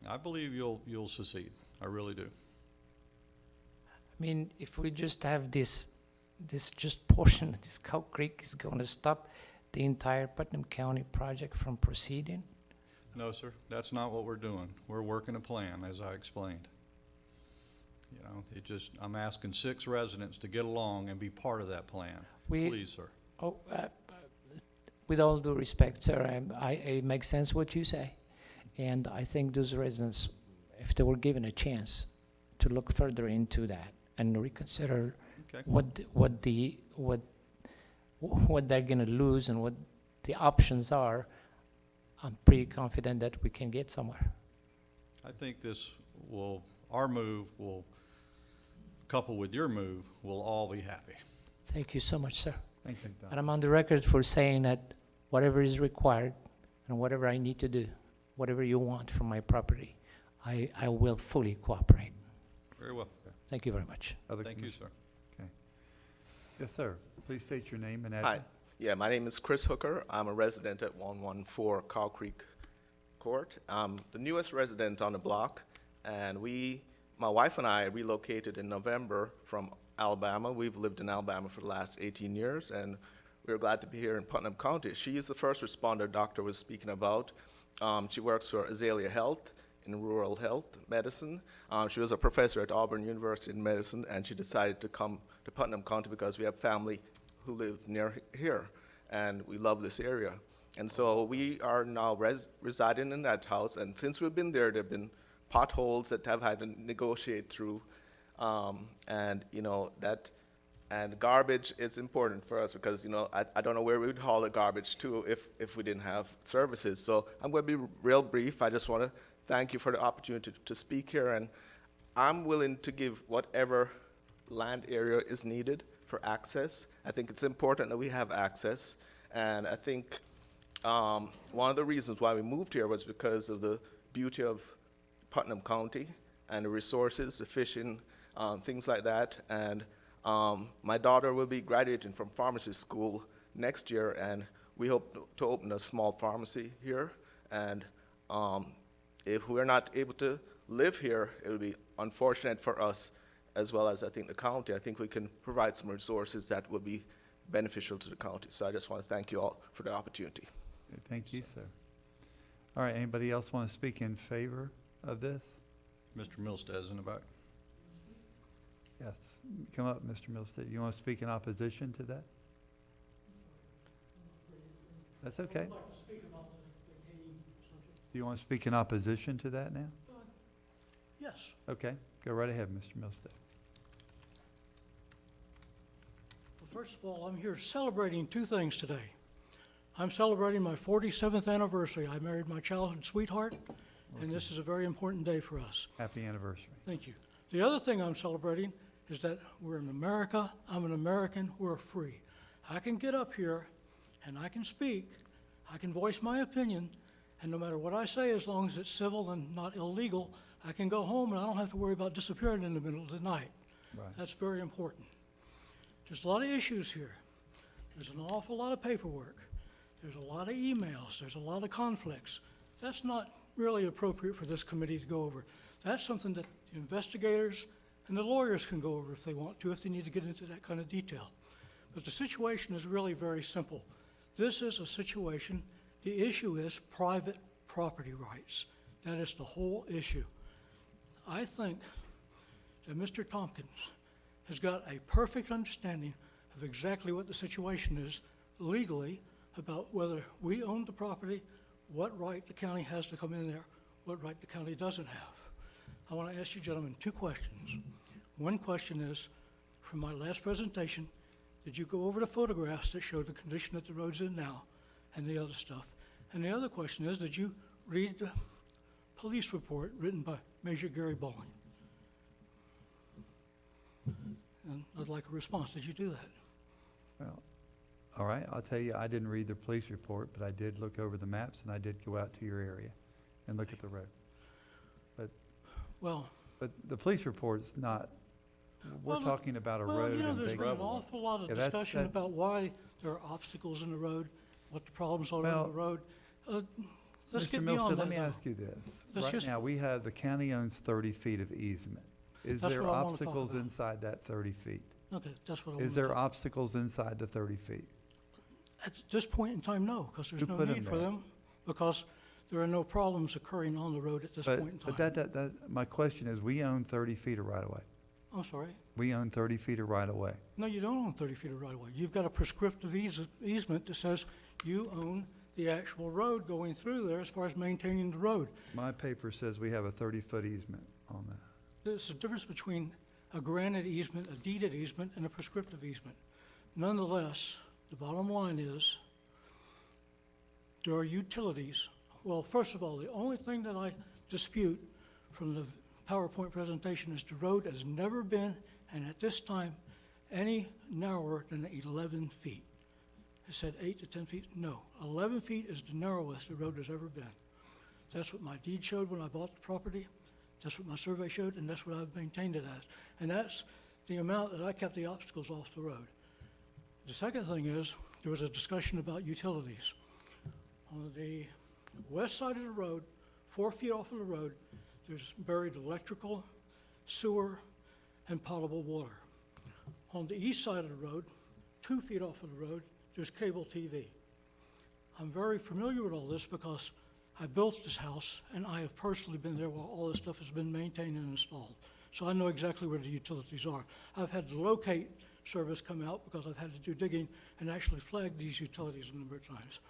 I believe you'll succeed. I really do. I mean, if we just have this just portion of this Cow Creek is going to stop the entire Putnam County project from proceeding? No, sir, that's not what we're doing. We're working a plan, as I explained. I'm asking 6 residents to get along and be part of that plan. Please, sir. With all due respect, sir, it makes sense what you say. And I think those residents, if they were given a chance to look further into that and reconsider what they're going to lose and what the options are, I'm pretty confident that we can get somewhere. I think our move will, coupled with your move, we'll all be happy. Thank you so much, sir. Thank you, Don. And I'm on the record for saying that whatever is required and whatever I need to do, whatever you want from my property, I will fully cooperate. Very well. Thank you very much. Thank you, sir. Okay. Yes, sir. Please state your name and Hi. address. Yeah, my name is Chris Hooker. I'm a resident at 114 Cow Creek Court. I'm the newest resident on the block, and my wife and I relocated in November from Alabama. We've lived in Alabama for the last 18 years, and we're glad to be here in Putnam County. She is the first responder Doctor was speaking about. She works for Azalea Health in rural health medicine. She was a professor at Auburn University in medicine, and she decided to come to Putnam County because we have family who live near here, and we love this area. And so we are now residing in that house, and since we've been there, there've been potholes that have had to negotiate through. And, you know, and garbage is important for us because, you know, I don't know where we would haul the garbage to if we didn't have services. So I'm going to be real brief. I just want to thank you for the opportunity to speak here, and I'm willing to give whatever land area is needed for access. I think it's important that we have access, and I think one of the reasons why we moved here was because of the beauty of Putnam County and the resources, the fishing, things like that. And my daughter will be graduating from pharmacy school next year, and we hope to open a small pharmacy here. And if we're not able to live here, it would be unfortunate for us as well as I think the county. I think we can provide some resources that would be beneficial to the county. So I just want to thank you all for the opportunity. Okay, thank you, sir. All right, anybody else want to speak in favor of this? Mr. Milstead's in the back. Yes, come up, Mr. Milstead. You want to speak in opposition to that? That's okay. Do you want to speak in opposition to that now? Yes. Okay, go right ahead, Mr. Milstead. Well, first of all, I'm here celebrating two things today. I'm celebrating my 47th anniversary. I married my childhood sweetheart, and this is a very important day for us. Happy anniversary. Thank you. The other thing I'm celebrating is that we're in America, I'm an American, we're free. I can get up here and I can speak, I can voice my opinion, and no matter what I say, as long as it's civil and not illegal, I can go home and I don't have to worry about disappearing in the middle of the night. Right. That's very important. There's a lot of issues here. There's an awful lot of paperwork. There's a lot of emails. There's a lot of conflicts. That's not really appropriate for this committee to go over. That's something that the investigators and the lawyers can go over if they want to, if they need to get into that kind of detail. But the situation is really very simple. This is a situation, the issue is private property rights. That is the whole issue. I think that Mr. Tompkins has got a perfect understanding of exactly what the situation is legally about whether we own the property, what right the county has to come in there, what right the county doesn't have. I want to ask you gentlemen two questions. One question is, from my last presentation, did you go over the photographs that show the condition that the road's in now and the other stuff? And the other question is, did you read the police report written by Major Gary Bowling? And I'd like a response. Did you do that? Well, all right, I'll tell you, I didn't read the police report, but I did look over the maps and I did go out to your area and look at the road. But the police report's not, we're talking about a road Well, you know, and there's big. been an awful lot of Yeah, that's- discussion that's- about why there are obstacles in the road, what the problems are Well, on the road. Let's Mr. get Milstead, beyond let that me now. ask you this. Let's Right just- now, we have, the county owns 30 feet of easement. Is That's there what I wanna talk obstacles about. inside that 30 feet? Okay, that's what I want Is to there talk. obstacles inside the 30 feet? At this point in time, no, because there's Who no put 'em need for there? them, because there are no problems occurring on the road at this point in time. But my question is, we own 30 feet of right-of-way. I'm sorry? We own 30 feet of right-of-way. No, you don't own 30 feet of right-of-way. You've got a prescriptive easement that says you own the actual road going through there as far as maintaining the road. My paper says we have a 30-foot easement on that. There's a difference between a granted easement, a deeded easement, and a prescriptive easement. Nonetheless, the bottom line is, there are utilities. Well, first of all, the only thing that I dispute from the PowerPoint presentation is the road has never been, and at this time, any narrower than 11 feet. It said 8 to 10 feet. No, 11 feet is the narrowest the road has ever been. That's what my deed showed when I bought the property. That's what my survey showed, and that's what I've maintained it as. And that's the amount that I kept the obstacles off the road. The second thing is, there was a discussion about utilities. On the west side of the road, 4 feet off of the road, there's buried electrical, sewer, and potable water. On the east side of the road, 2 feet off of the road, there's cable TV. I'm very familiar with all this because I built this house and I have personally been there while all this stuff has been maintained and installed. So I know exactly where the utilities are. I've had the locate service come out because I've had to do digging and actually flag these utilities a number of times.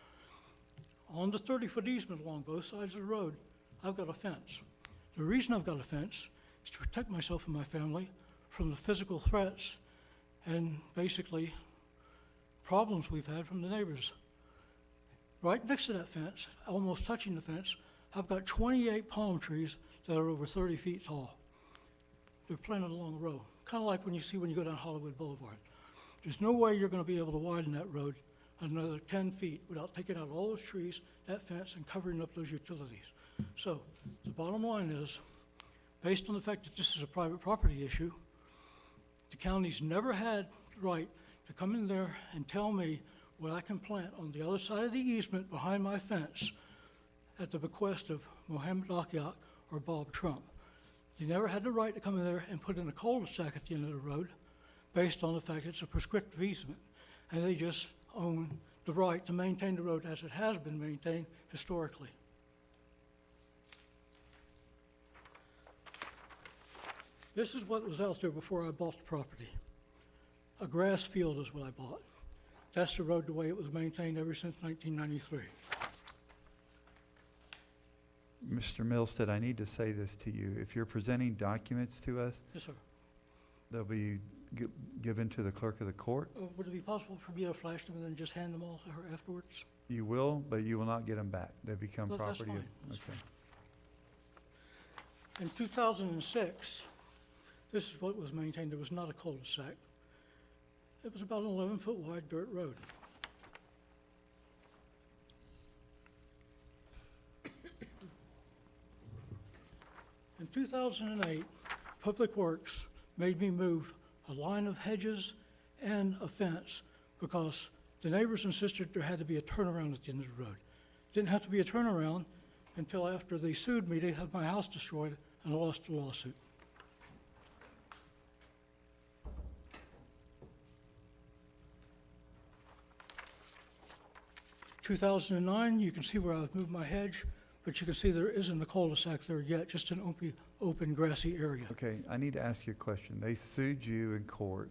On the 30-foot easement along both sides of the road, I've got a fence. The reason I've got a fence is to protect myself and my family from the physical threats and basically problems we've had from the neighbors. Right next to that fence, almost touching the fence, I've got 28 palm trees that are over 30 feet tall. They're planted along the road, kind of like when you go down Hollywood Boulevard. There's no way you're going to be able to widen that road another 10 feet without taking out all those trees, that fence, and covering up those utilities. So the bottom line is, based on the fact that this is a private property issue, the county's never had the right to come in there and tell me what I can plant on the other side of the easement behind my fence at the bequest of Mohammed Akiak or Bob Trump. They never had the right to come in there and put in a cul-de-sac at the end of the road based on the fact it's a prescriptive easement. And they just own the right to maintain the road as it has been maintained historically. This is what was out there before I bought the property. A grass field is what I bought. That's the road the way it was maintained ever since 1993. Mr. Milstead, I need to say this to you. If you're presenting documents to us, Yes, sir. they'll be given to the clerk of the court. Would it be possible for me to flash them and then just hand them all to her afterwards? You will, but you will not get them back. They become No, that's property. fine. That's Okay. In 2006, this is what was maintained. There was not a cul-de-sac. It was about an 11-foot wide dirt road. In 2008, Public Works made me move a line of hedges and a fence because the neighbors insisted there had to be a turnaround at the end of the road. Didn't have to be a turnaround until after they sued me. They had my house destroyed and I lost the lawsuit. In 2009, you can see where I've moved my hedge, but you can see there isn't a cul-de-sac there yet, just an open grassy area. Okay, I need to ask you a question. They sued you in court,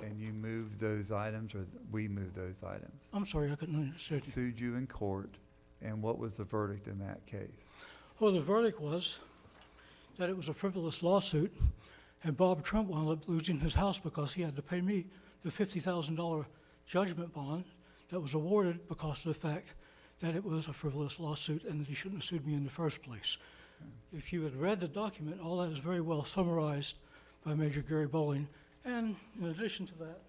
and you moved those items, or we moved those items? I'm sorry, I couldn't understand you. Sued you in court, and what was the verdict in that case? Well, the verdict was that it was a frivolous lawsuit, and Bob Trump wound up losing his house because he had to pay me the $50,000 judgment bond that was awarded because of the fact that it was a frivolous lawsuit and that he shouldn't have sued me in the first place. If you had read the document, all that is very well summarized by Major Gary Bowling. And in addition to that,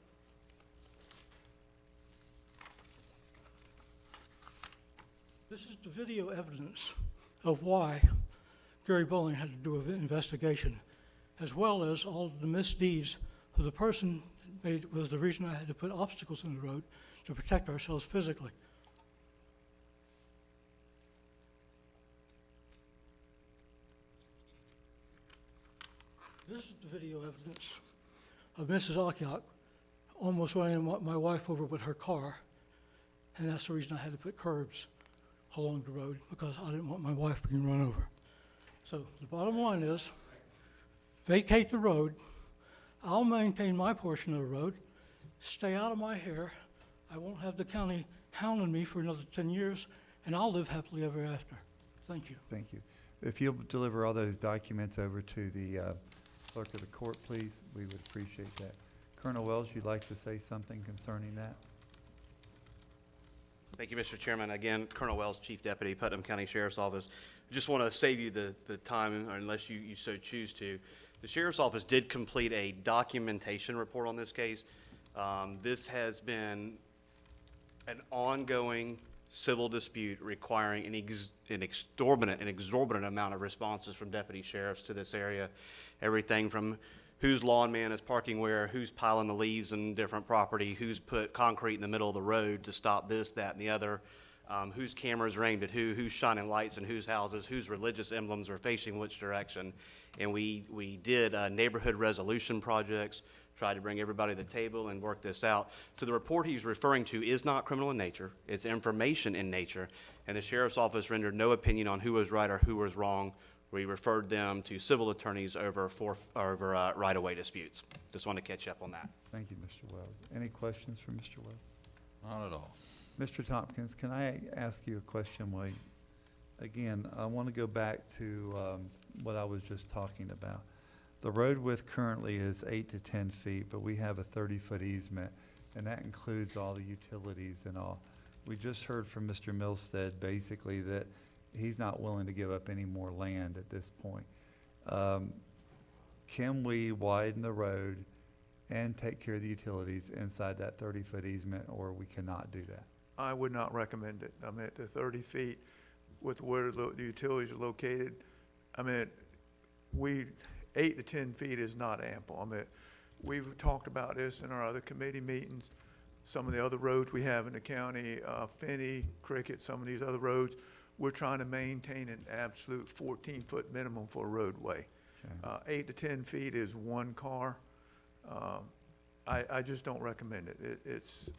this is the video evidence of why Gary Bowling had to do an investigation, as well as all of the misdeeds of the person that was the reason I had to put obstacles in the road to protect ourselves physically. This is the video evidence of Mrs. Akiak almost running my wife over with her car, and that's the reason I had to put curbs along the road, because I didn't want my wife being run over. So the bottom line is, vacate the road, I'll maintain my portion of the road, stay out of my hair, I won't have the county hounding me for another 10 years, and I'll live happily ever after. Thank you. Thank you. If you'll deliver all those documents over to the clerk of the court, please, we would appreciate that. Colonel Wells, you'd like to say something concerning that? Thank you, Mr. Chairman. Again, Colonel Wells, Chief Deputy, Putnam County Sheriff's Office. I just want to save you the time, unless you so choose to. The Sheriff's Office did complete a documentation report on this case. This has been an ongoing civil dispute requiring an exorbitant amount of responses from deputy sheriffs to this area. Everything from whose lawn man is parking where, who's piling the leaves in different property, who's put concrete in the middle of the road to stop this, that, and the other, whose cameras are aimed at who's shining lights in whose houses, whose religious emblems are facing which direction. And we did neighborhood resolution projects, tried to bring everybody to the table and work this out. So the report he's referring to is not criminal in nature, it's information in nature, and the Sheriff's Office rendered no opinion on who was right or who was wrong. We referred them to civil attorneys over right-of-way disputes. Just want to catch up on that. Thank you, Mr. Wells. Any questions for Mr. Wells? Not at all. Mr. Tompkins, can I ask you a question? Again, I want to go back to what I was just talking about. The road width currently is 8 to 10 feet, but we have a 30-foot easement, and that includes all the utilities and all. We just heard from Mr. Milstead basically that he's not willing to give up any more land at this point. Can we widen the road and take care of the utilities inside that 30-foot easement, or we cannot do that? I would not recommend it. I mean, at the 30 feet with where the utilities are located, I mean, 8 to 10 feet is not ample. I mean, we've talked about this in our other committee meetings. Some of the other roads we have in the county, Finney, Cricket, some of these other roads, we're trying to maintain an absolute 14-foot minimum for a roadway. 8 to 10 feet is one car. I just don't recommend it.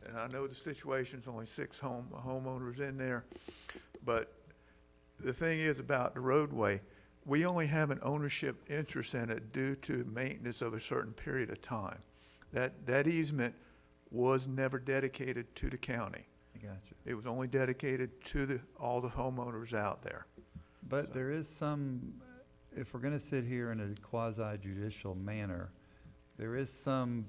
And I know the situation's only 6 homeowners in there, but the thing is about the roadway, we only have an ownership interest in it due to maintenance of a certain period of time. That easement was never dedicated to the county. I got you. It was only dedicated to all the homeowners out there. But there is some, if we're gonna sit here in a quasi-judicial manner, there is some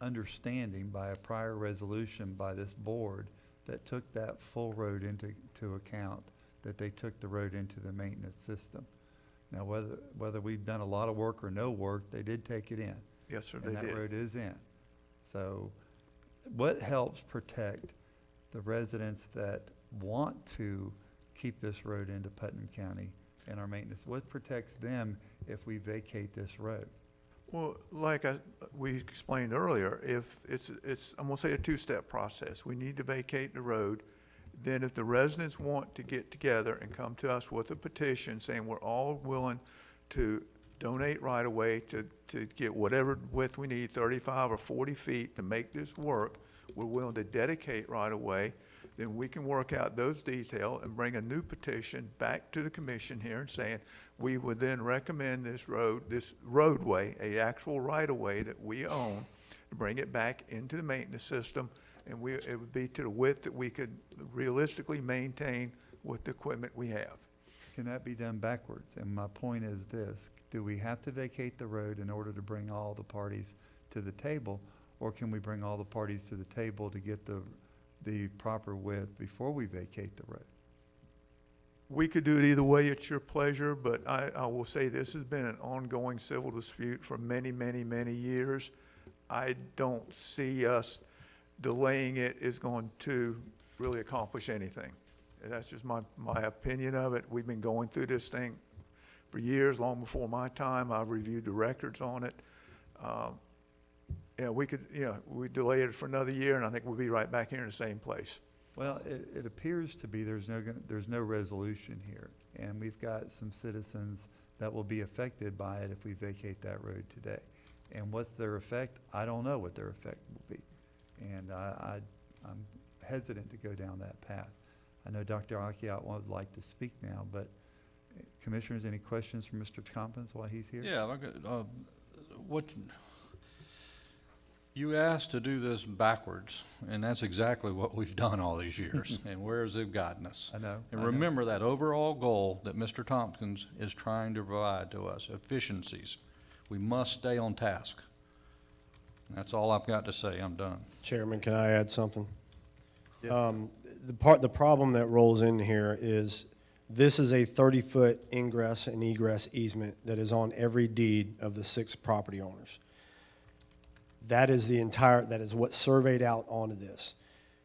understanding by a prior resolution by this board that took that full road into account, that they took the road into the maintenance system. Now, whether we've done a lot of work or no work, they did take it in. Yes, sir, they And that did. road is in. So what helps protect the residents that want to keep this road into Putnam County and our maintenance? What protects them if we vacate this road? Well, like we explained earlier, if I'm gonna say a 2-step process. We need to vacate the road. Then if the residents want to get together and come to us with a petition saying we're all willing to donate right away to get whatever width we need, 35 or 40 feet to make this work, we're willing to dedicate right away, then we can work out those details and bring a new petition back to the commission here and saying, we would then recommend this roadway, a actual right-of-way that we own, to bring it back into the maintenance system, and it would be to the width that we could realistically maintain with the equipment we have. Can that be done backwards? And my point is this: do we have to vacate the road in order to bring all the parties to the table, or can we bring all the parties to the table to get the proper width before we vacate the road? We could do it either way, it's your pleasure, but I will say this has been an ongoing civil dispute for many, many, many years. I don't see us delaying it is going to really accomplish anything. And that's just my opinion of it. We've been going through this thing for years, long before my time. I've reviewed the records on it. We delay it for another year, and I think we'll be right back here in the same place. Well, it appears to be there's no resolution here, and we've got some citizens that will be affected by it if we vacate that road today. And what's their effect? I don't know what their effect will be. And I'm hesitant to go down that path. I know Dr. Akiat would like to speak now, but commissioners, any questions for Mr. Tompkins while he's here? Yeah, you asked to do this backwards, and that's exactly what we've done all these years, and where has it gotten us? I know. And remember that overall goal that Mr. Tompkins is trying to provide to us, efficiencies. We must stay on task. That's all I've got to say. I'm done. Chairman, can I add something? Yes. The problem that rolls in here is this is a 30-foot ingress and egress easement that is on every deed of the 6 property owners. That is what's surveyed out onto this.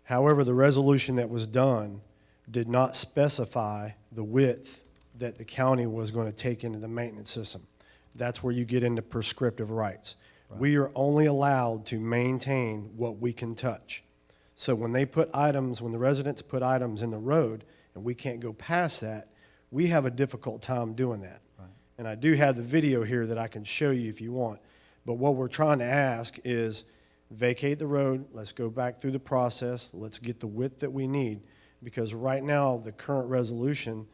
However, the resolution that was done did not specify the width that the county was going to take into the maintenance system. That's where you get into prescriptive rights. Right. We are only allowed to maintain what we can touch. So when the residents put items in the road and we can't go past that, we have a difficult time doing that. Right. And I do have the video here that I can show you if you want. But what we're trying to ask is vacate the road, let's go back through the process, let's get the width that we need. Because right now, the current resolution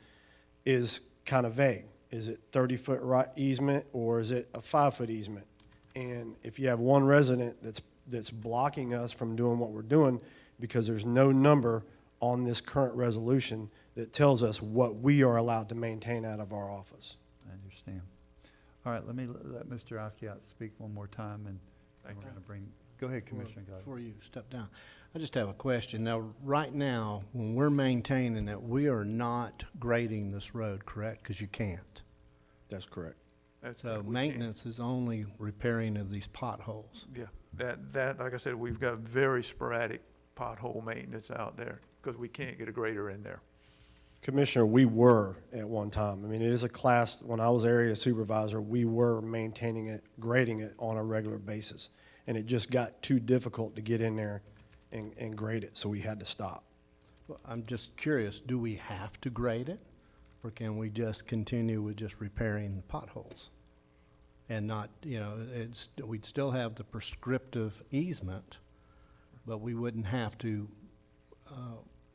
is kind of vague. Is it 30-foot easement or is it a 5-foot easement? And if you have one resident that's blocking us from doing what we're doing, because there's no number on this current resolution that tells us what we are allowed to maintain out of our office. I understand. All right, let me let Mr. Akiat speak one more time, and we're going to bring, go ahead, Commissioner Goddard. Before you step down, I just have a question. Now, right now, when we're maintaining it, we are not grading this road, correct? Because you can't. That's correct. That's So what we maintenance is only repairing of these potholes. can't- Yeah, that, like I said, we've got very sporadic pothole maintenance out there because we can't get a grader in there. Commissioner, we were at one time. I mean, it is a class, when I was area supervisor, we were maintaining it, grading it on a regular basis. And it just got too difficult to get in there and grade it, so we had to stop. Well, I'm just curious, do we have to grade it? Or can we just continue with just repairing the potholes? And not, you know, we'd still have the prescriptive easement, but we wouldn't have to,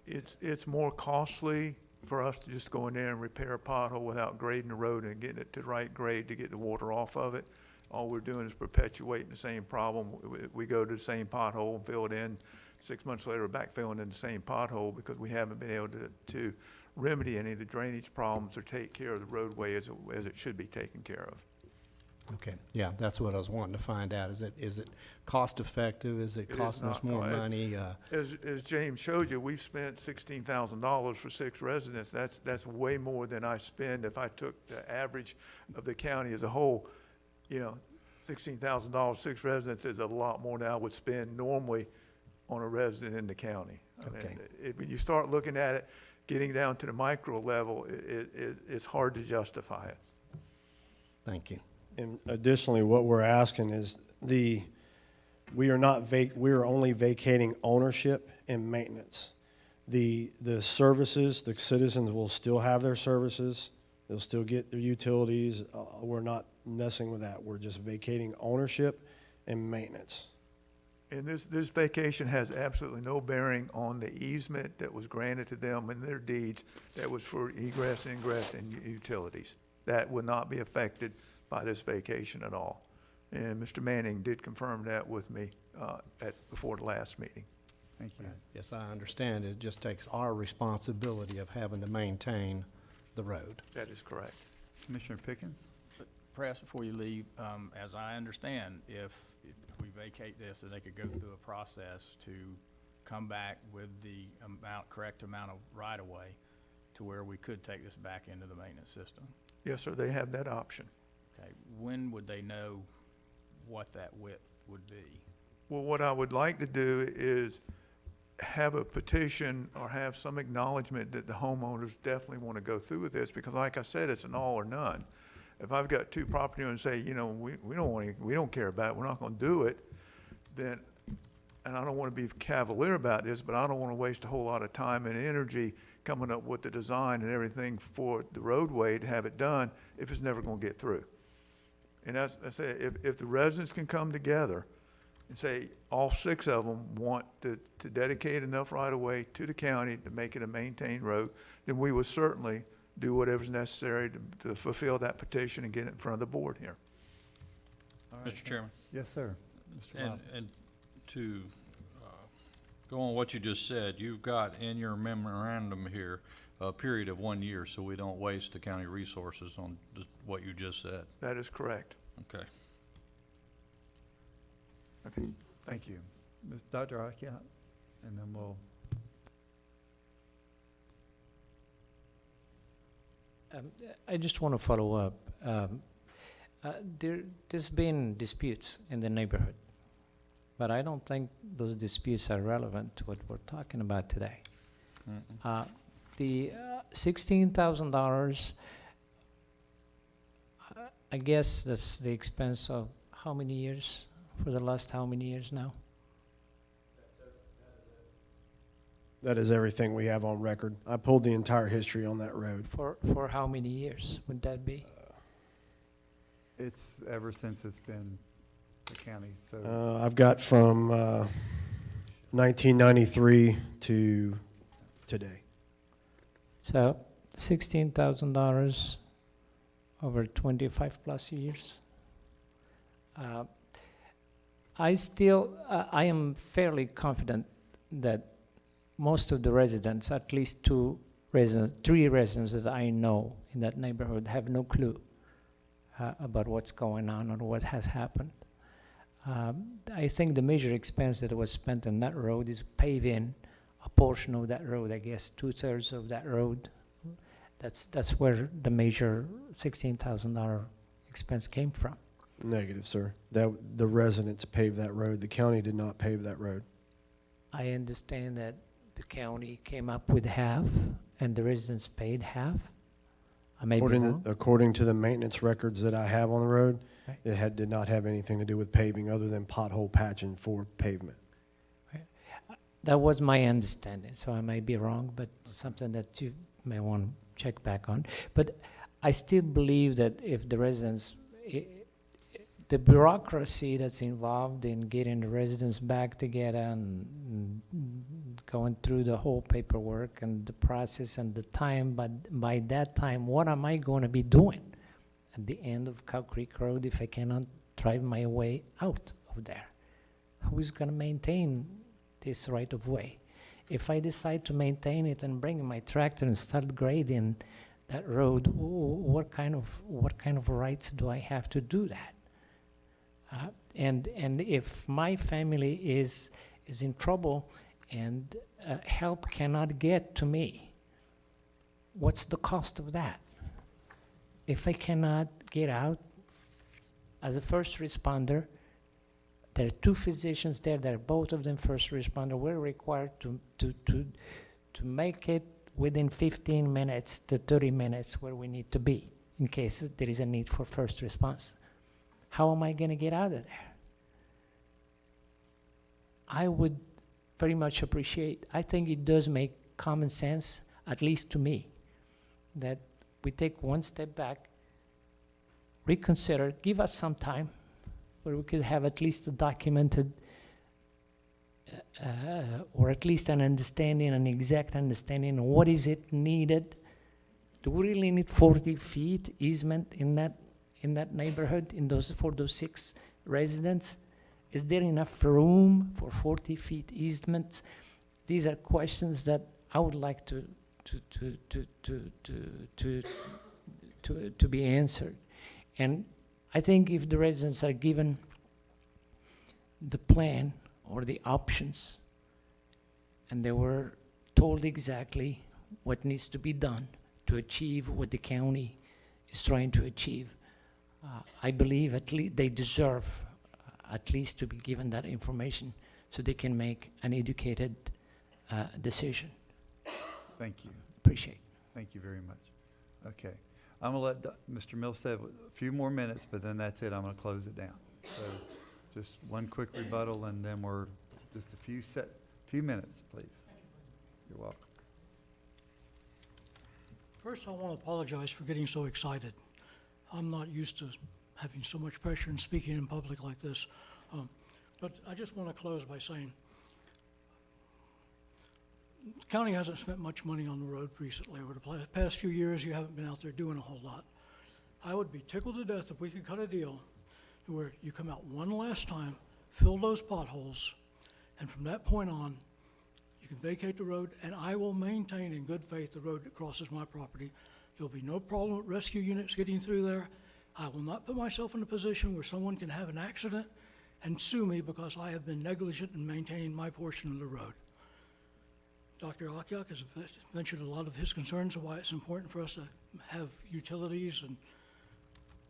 It's more costly for us to just go in there and repair a pothole without grading the road and getting it to the right grade to get the water off of it. All we're doing is perpetuating the same problem. We go to the same pothole and fill it in. 6 months later, we're back filling in the same pothole because we haven't been able to remedy any of the drainage problems or take care of the roadway as it should be taken care of. okay, yeah, that's what I was wanting to find out. Is it cost effective? Is it It is costing us not more cost- money? As James showed you, we've spent $16,000 for 6 residents. That's way more than I spend if I took the average of the county as a whole. You know, $16,000, 6 residents is a lot more than I would spend normally on a resident in the county. I mean, when you start looking at it, getting down to the micro level, it's hard to justify it. Thank you. And additionally, what we're asking is we are only vacating ownership and maintenance. The services, the citizens will still have their services. They'll still get their utilities. We're not messing with that. We're just vacating ownership and maintenance. And this vacation has absolutely no bearing on the easement that was granted to them in their deeds that was for egress, ingress, and utilities. That would not be affected by this vacation at all. And Mr. Manning did confirm that with me before the last meeting. Thank you. Yes, I understand. It just takes our responsibility of having to maintain the road. That is correct. Commissioner Pickens? Press, before you leave, as I understand, if we vacate this, that they could go through a process to come back with the correct amount of right-of-way to where we could take this back into the maintenance system. Yes, sir, they have that option. Okay, when would they know what that width would be? Well, what I would like to do is have a petition or have some acknowledgement that the homeowners definitely want to go through with this, because like I said, it's an all or none. If I've got 2 property owners say, you know, we don't care about it, we're not going to do it, then, and I don't want to be cavalier about this, but I don't want to waste a whole lot of time and energy coming up with the design and everything for the roadway to have it done if it's never going to get through. And that's, I say, if the residents can come together and say all 6 of them want to dedicate enough right-of-way to the county to make it a maintained road, then we will certainly do whatever's necessary to fulfill that petition and get it in front of the board here. Mr. Chairman? Yes, sir. Mr. Lott. And to go on what you just said, you've got in your memorandum here a period of 1 year, so we don't waste the county resources on what you just said. That is correct. Okay. Okay, thank you. Dr. Akiat, and then we'll, I just want to follow up. There's been disputes in the neighborhood, but I don't think those disputes are relevant to what we're talking about today. The $16,000, I guess that's the expense of how many years? For the last how many years now? That is everything we have on record. I pulled the entire history on that road. For how many years would that be? it's ever since it's been the county, so. I've got from 1993 to today. So $16,000 over 25 plus years. I am fairly confident that most of the residents, at least three residents that I know in that neighborhood, have no clue about what's going on or what has happened. I think the major expense that was spent on that road is paving a portion of that road, I guess 2/3 of that road. That's where the major $16,000 expense came from. Negative, sir. The residents paved that road. The county did not pave that road. I understand that the county came up with half and the residents paid half. I may be wrong. According to the maintenance records that I have on the road, Right. it did not have anything to do with paving other than pothole patching for pavement. That was my understanding, so I may be wrong, but something that you may want to check back on. But I still believe that if the residents, the bureaucracy that's involved in getting the residents back together and going through the whole paperwork and the process and the time, but by that time, what am I going to be doing at the end of Cow Creek Road if I cannot drive my way out of there? Who's going to maintain this right of way? If I decide to maintain it and bring my tractor and start grading that road, what kind of rights do I have to do that? And if my family is in trouble and help cannot get to me, what's the cost of that? If I cannot get out as a first responder, there are two physicians there, they're both of them first responder. We're required to make it within 15 minutes to 30 minutes where we need to be in case there is a need for first response. How am I going to get out of there? I would very much appreciate, I think it does make common sense, at least to me, that we take one step back, reconsider, give us some time where we could have at least a documented or at least an understanding, an exact understanding of what is it needed. Do we really need 40 feet easement in that neighborhood, for those 6 residents? Is there enough room for 40 feet easements? These are questions that I would like to be answered. And I think if the residents are given the plan or the options, and they were told exactly what needs to be done to achieve what the county is trying to achieve, I believe at least they deserve at least to be given that information so they can make an educated decision. Thank you. Appreciate it. Thank you very much. Okay. I'm going to let Mr. Milstead a few more minutes, but then that's it. I'm going to close it down. So just one quick rebuttal, and then we're just a few minutes, please. You're welcome. First, I want to apologize for getting so excited. I'm not used to having so much pressure and speaking in public like this. But I just want to close by saying, the county hasn't spent much money on the road recently. Over the past few years, you haven't been out there doing a whole lot. I would be tickled to death if we could cut a deal to where you come out one last time, fill those potholes, and from that point on, you can vacate the road, and I will maintain in good faith the road that crosses my property. There'll be no problem with rescue units getting through there. I will not put myself in a position where someone can have an accident and sue me because I have been negligent in maintaining my portion of the road. Dr. Akiak has mentioned a lot of his concerns of why it's important for us to have utilities and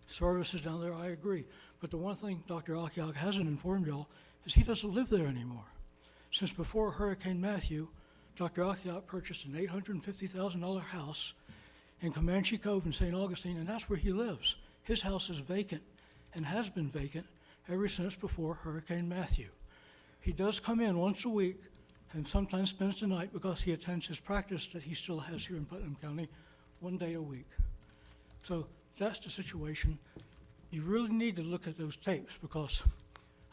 services down there. I agree. But the one thing Dr. Akiak hasn't informed y'all is he doesn't live there anymore. Since before Hurricane Matthew, Dr. Akiak purchased an $850,000 house in Comanche Cove in St. Augustine, and that's where he lives. His house is vacant and has been vacant ever since before Hurricane Matthew. He does come in once a week and sometimes spends the night because he attends his practice that he still has here in Putnam County 1 day a week. So that's the situation. You really need to look at those tapes because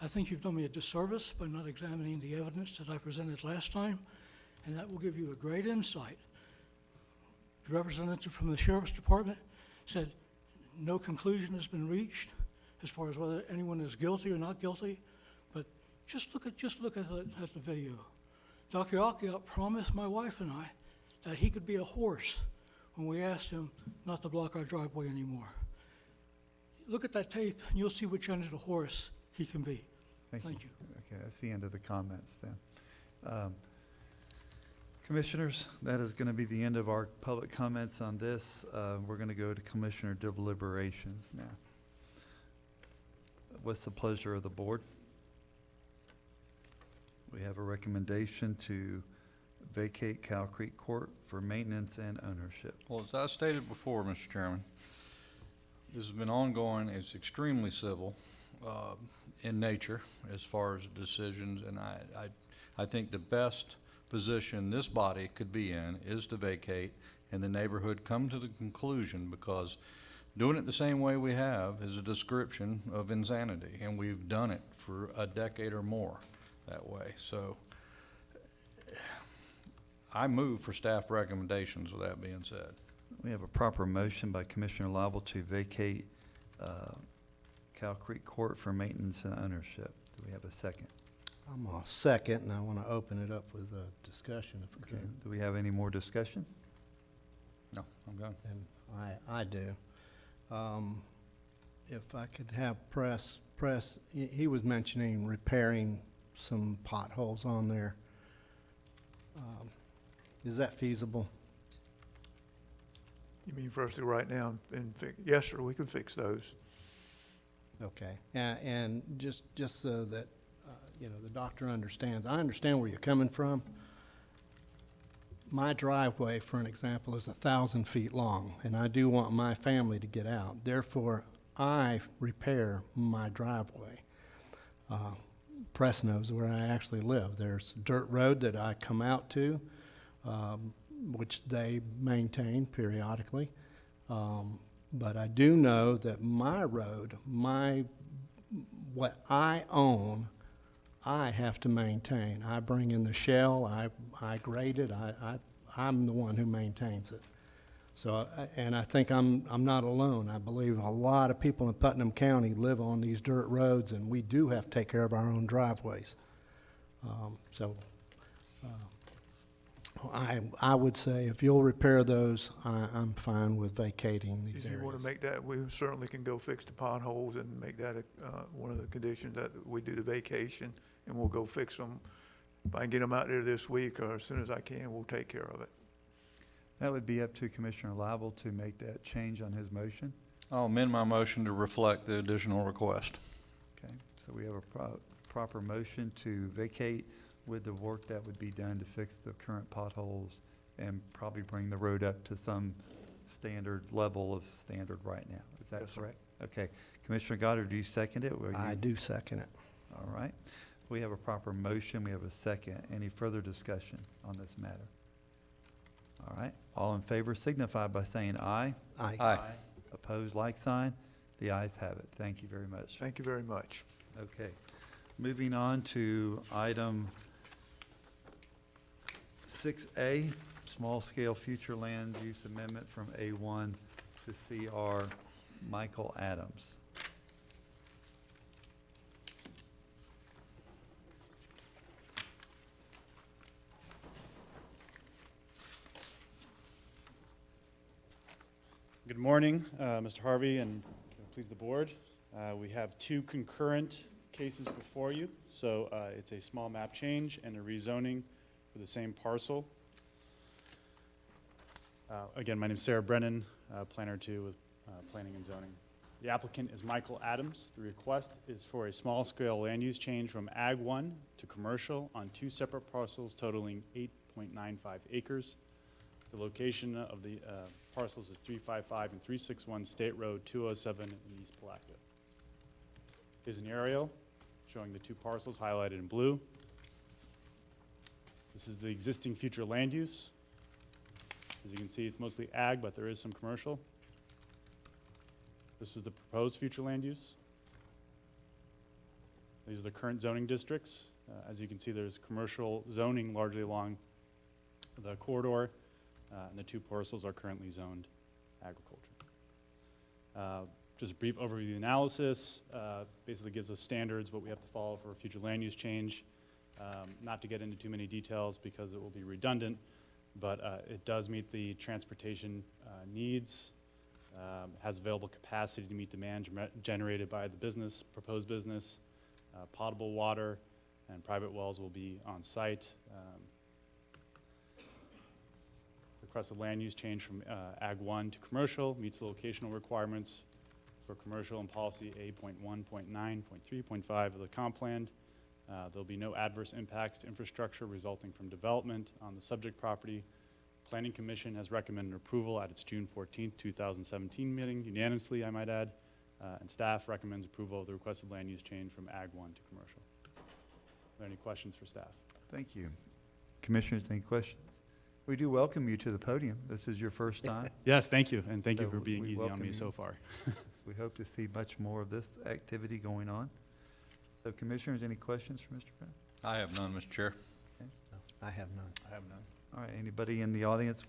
I think you've done me a disservice by not examining the evidence that I presented last time, and that will give you a great insight. The representative from the Sheriff's Department said no conclusion has been reached as far as whether anyone is guilty or not guilty, but just look at the video. Dr. Alkiot promised my wife and I that he could be a horse when we asked him not to block our driveway anymore. Look at that tape, and you'll see which kind of a horse he can be. Thank you. Okay, that's the end of the comments then. Commissioners, that is going to be the end of our public comments on this. We're going to go to Commissioner deliberations now. What's the pleasure of the board? We have a recommendation to vacate Cow Creek Court for maintenance and ownership. Well, as I stated before, Mr. Chairman, this has been ongoing. It's extremely civil in nature as far as decisions, and I think the best position this body could be in is to vacate and the neighborhood come to the conclusion, because doing it the same way we have is a description of insanity, and we've done it for a decade or more that way. So I move for staff recommendations with that being said. We have a proper motion by Commissioner Lible to vacate Cow Creek Court for maintenance and ownership. Do we have a second? I'm a second, and I want to open it up with a discussion if we Okay. could. Do we have any more discussion? No, I'm done. And I do. If I could have press, he was mentioning repairing some potholes on there. Is that feasible? You mean for us to right now and yes, sir, we can fix those. Okay, and just so that, the doctor understands, I understand where you're coming from. My driveway, for an example, is 1,000 feet long, and I do want my family to get out. Therefore, I repair my driveway. Press knows where I actually live. There's a dirt road that I come out to, which they maintain periodically. But I do know that my road, what I own, I have to maintain. I bring in the shell, I grade it, I'm the one who maintains it. So, and I think I'm not alone. I believe a lot of people in Putnam County live on these dirt roads, and we do have to take care of our own driveways. I would say if you'll repair those, I'm fine with vacating these If you want areas. to make that, we certainly can go fix the potholes and make that one of the conditions that we do the vacation, and we'll go fix them. If I can get them out there this week or as soon as I can, we'll take care of it. That would be up to Commissioner Lible to make that change on his motion. I'll amend my motion to reflect the additional request. Okay, so we have a proper motion to vacate with the work that would be done to fix the current potholes and probably bring the road up to some standard level of standard right now. Is that Yes, sir. correct? Okay. Commissioner Goddard, do you second it? Or I you- do second it. All right. We have a proper motion. We have a second. Any further discussion on this matter? All right. All in favor signify by saying aye. Aye. Aye. Opposed, like sign. The ayes have it. Thank you very much. Thank you very much. Okay. Moving on to item 6A, small scale future land use amendment from A1 to CR. Michael Adams. Good morning, Mr. Harvey, and please the board. We have two concurrent cases before you. So it's a small map change and a rezoning for the same parcel. Again, my name is Sarah Brennan, Planner 2 with Planning and Zoning. The applicant is Michael Adams. The request is for a small-scale land use change from Ag 1 to commercial on two separate parcels totaling 8.95 acres. The location of the parcels is 355 and 361 State Road 207 in East Palatka. Here's an aerial showing the two parcels highlighted in blue. This is the existing future land use. As you can see, it's mostly ag, but there is some commercial. This is the proposed future land use. These are the current zoning districts. As you can see, there's commercial zoning largely along the corridor, and the two parcels are currently zoned agriculture. Just a brief overview of the analysis. Basically gives us standards, what we have to follow for a future land use change. Not to get into too many details because it will be redundant, but it does meet the transportation needs, has available capacity to meet demand generated by the business, proposed business, potable water, and private wells will be on site. Requested land use change from Ag 1 to commercial, meets the locational requirements for commercial and policy A.1.9.3.5 of the comp plan. There'll be no adverse impacts to infrastructure resulting from development on the subject property. Planning Commission has recommended approval at its June 14th, 2017 meeting unanimously, I might add, and staff recommends approval of the requested land use change from Ag 1 to commercial. Are there any questions for staff? Thank you. Commissioners, any questions? We do welcome you to the podium. This is your first time. Yes, thank you, and thank you So for being we easy on welcome me you. so far. We hope to see much more of this activity going on. So Commissioners, any questions for Mr. Bennett? I have none, Mr. Chair. I have none. I have none. All right, anybody in the audience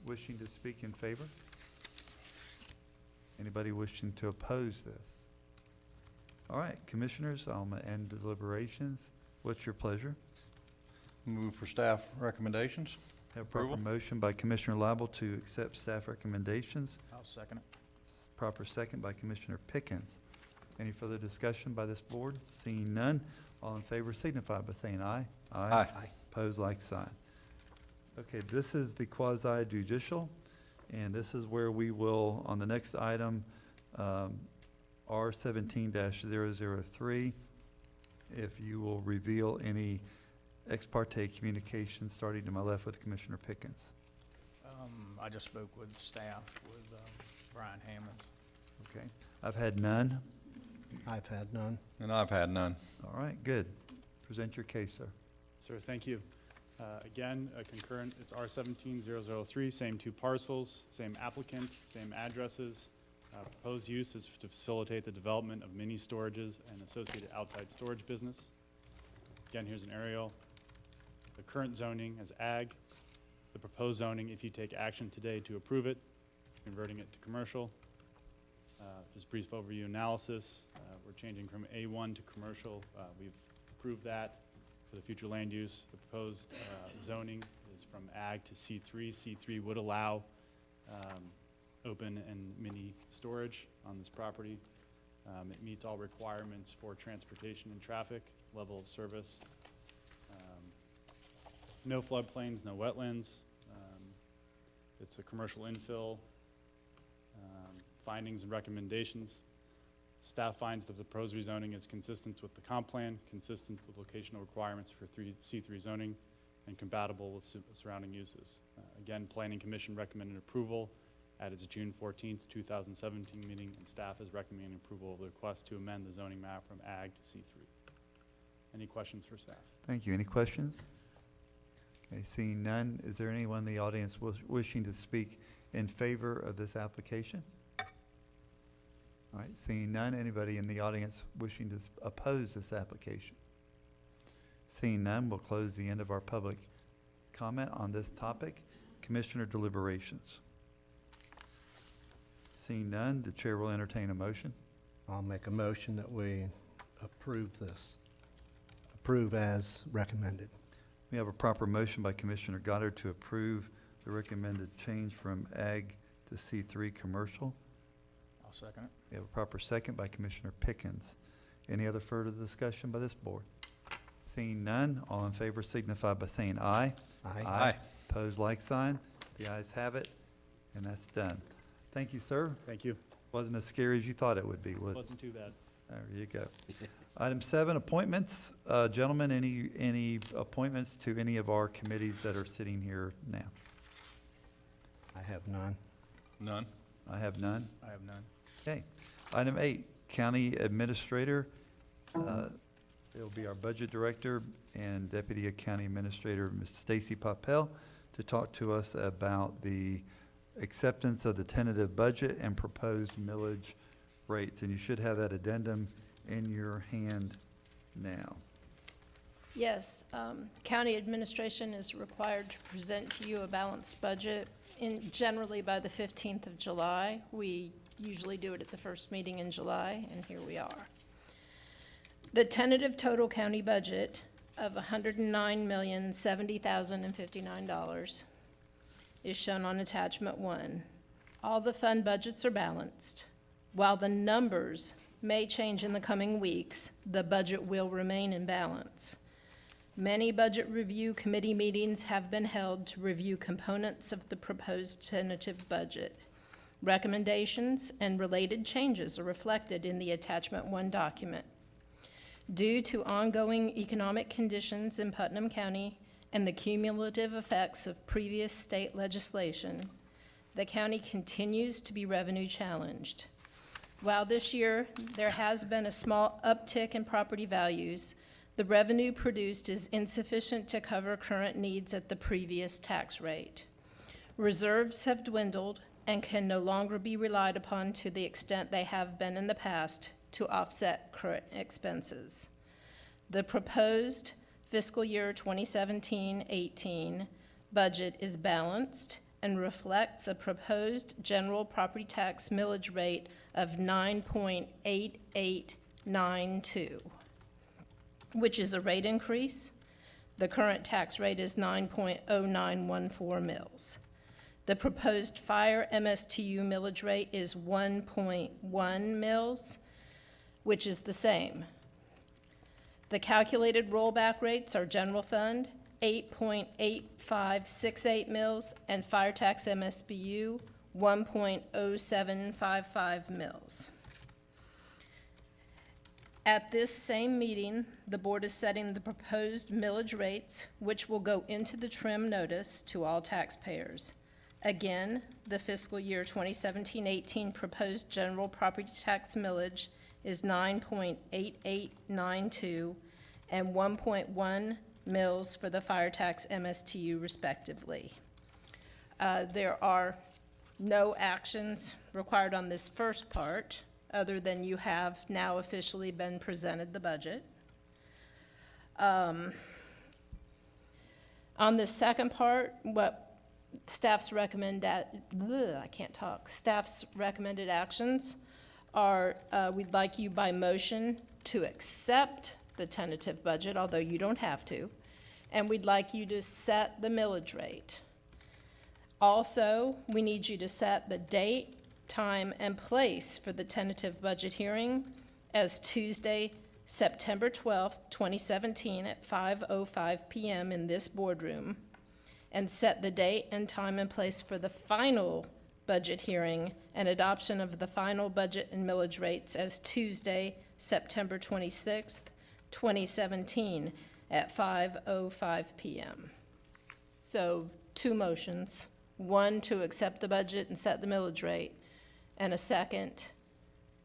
wishing to speak in favor? Anybody wishing to oppose this? All right, Commissioners, I'm going to end deliberations. What's your pleasure? Move for staff recommendations. Have proper motion by Commissioner Lible to accept staff recommendations. I'll second it. Proper second by Commissioner Pickens. Any further discussion by this board? Seeing none, all in favor signify by saying aye. Aye. Pose like sign. Okay, this is the quasi judicial, and this is where we will, on the next item, R17-003, if you will reveal any ex parte communication, starting to my left with Commissioner Pickens. I just spoke with staff, with Brian Hammond. Okay, I've had none. I've had none. And I've had none. All right, good. Present your case, sir. Sir, thank you. Again, concurrent, it's R17-003, same two parcels, same applicant, same addresses. Proposed use is to facilitate the development of mini storages and associated outside storage business. Again, here's an aerial. The current zoning is ag. The proposed zoning, if you take action today to approve it, converting it to commercial. Just brief overview analysis. We're changing from A1 to commercial. We've approved that for the future land use. The proposed zoning is from ag to C3. C3 would allow open and mini storage on this property. It meets all requirements for transportation and traffic, level of service. No floodplains, no wetlands. It's a commercial infill. Findings and recommendations. Staff finds that the proposed rezoning is consistent with the comp plan, consistent with locational requirements for C3 zoning, and compatible with surrounding uses. Again, Planning Commission recommended approval at its June 14th, 2017 meeting, and staff is recommending approval of the request to amend the zoning map from ag to C3. Any questions for staff? Thank you. Any questions? Okay, seeing none, is there anyone in the audience wishing to speak in favor of this application? All right, seeing none, anybody in the audience wishing to oppose this application? Seeing none, we'll close the end of our public comment on this topic. Commissioner deliberations. Seeing none, the chair will entertain a motion. I'll make a motion that we approve this. Approve as recommended. We have a proper motion by Commissioner Goddard to approve the recommended change from ag to C3 commercial. I'll second it. We have a proper second by Commissioner Pickens. Any other further discussion by this board? Seeing none, all in favor signify by saying aye. Aye. Pose like sign. The ayes have it, and that's done. Thank you, sir. Thank you. Wasn't as scary as you thought it would be, was it? Wasn't too bad. There you go. Item 7, appointments. Gentlemen, any appointments to any of our committees that are sitting here now? I have none. None. I have none. I have none. Okay. Item 8, County Administrator. It'll be our Budget Director and Deputy County Administrator, Ms. Stacy Popel, to talk to us about the acceptance of the tentative budget and proposed millage rates. And you should have that addendum in your hand now. Yes, county administration is required to present to you a balanced budget generally by the 15th of July. We usually do it at the first meeting in July, and here we are. The tentative total county budget of $109,070,059 is shown on attachment 1. All the fund budgets are balanced. While the numbers may change in the coming weeks, the budget will remain in balance. Many budget review committee meetings have been held to review components of the proposed tentative budget. Recommendations and related changes are reflected in the attachment 1 document. Due to ongoing economic conditions in Putnam County and the cumulative effects of previous state legislation, the county continues to be revenue challenged. While this year there has been a small uptick in property values, the revenue produced is insufficient to cover current needs at the previous tax rate. Reserves have dwindled and can no longer be relied upon to the extent they have been in the past to offset current expenses. The proposed fiscal year 2017-18 budget is balanced and reflects a proposed general property tax millage rate of 9.8892, which is a rate increase. The current tax rate is 9.0914 mils. The proposed fire MSTU millage rate is 1.1 mils, which is the same. The calculated rollback rates are general fund, 8.8568 mils, and fire tax MSBU, 1.0755 mils. At this same meeting, the board is setting the proposed millage rates, which will go into the trim notice to all taxpayers. Again, the fiscal year 2017-18 proposed general property tax millage is 9.8892 and 1.1 mils for the fire tax MSTU respectively. There are no actions required on this first part, other than you have now officially been presented the budget. On the second part, what staff's staff's recommended actions are, we'd like you by motion to accept the tentative budget, although you don't have to, and we'd like you to set the millage rate. Also, we need you to set the date, time, and place for the tentative budget hearing as Tuesday, September 12th, 2017 at 5:05 p.m. in this boardroom, and set the date and time and place for the final budget hearing and adoption of the final budget and millage rates as Tuesday, September 26th, 2017 at 5:05 p.m. So 2 motions, one to accept the budget and set the millage rate, and a second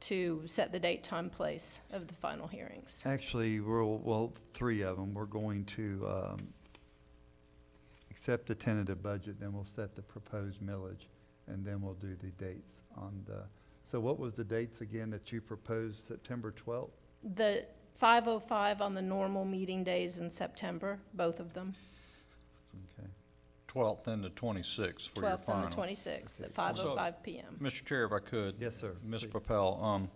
to set the date, time, place of the final hearings. Actually, well, 3 of them. We're going to accept the tentative budget, then we'll set the proposed millage, and then we'll do the dates on the, so what was the dates again that you proposed, September 12th? The 5:05 on the normal meeting days in September, both of them. Okay. 12th and the 26th for your 12th and the final. 26th at 5:05 p.m. Mr. Chair, if I could. Yes, sir. Ms. Please. Propel,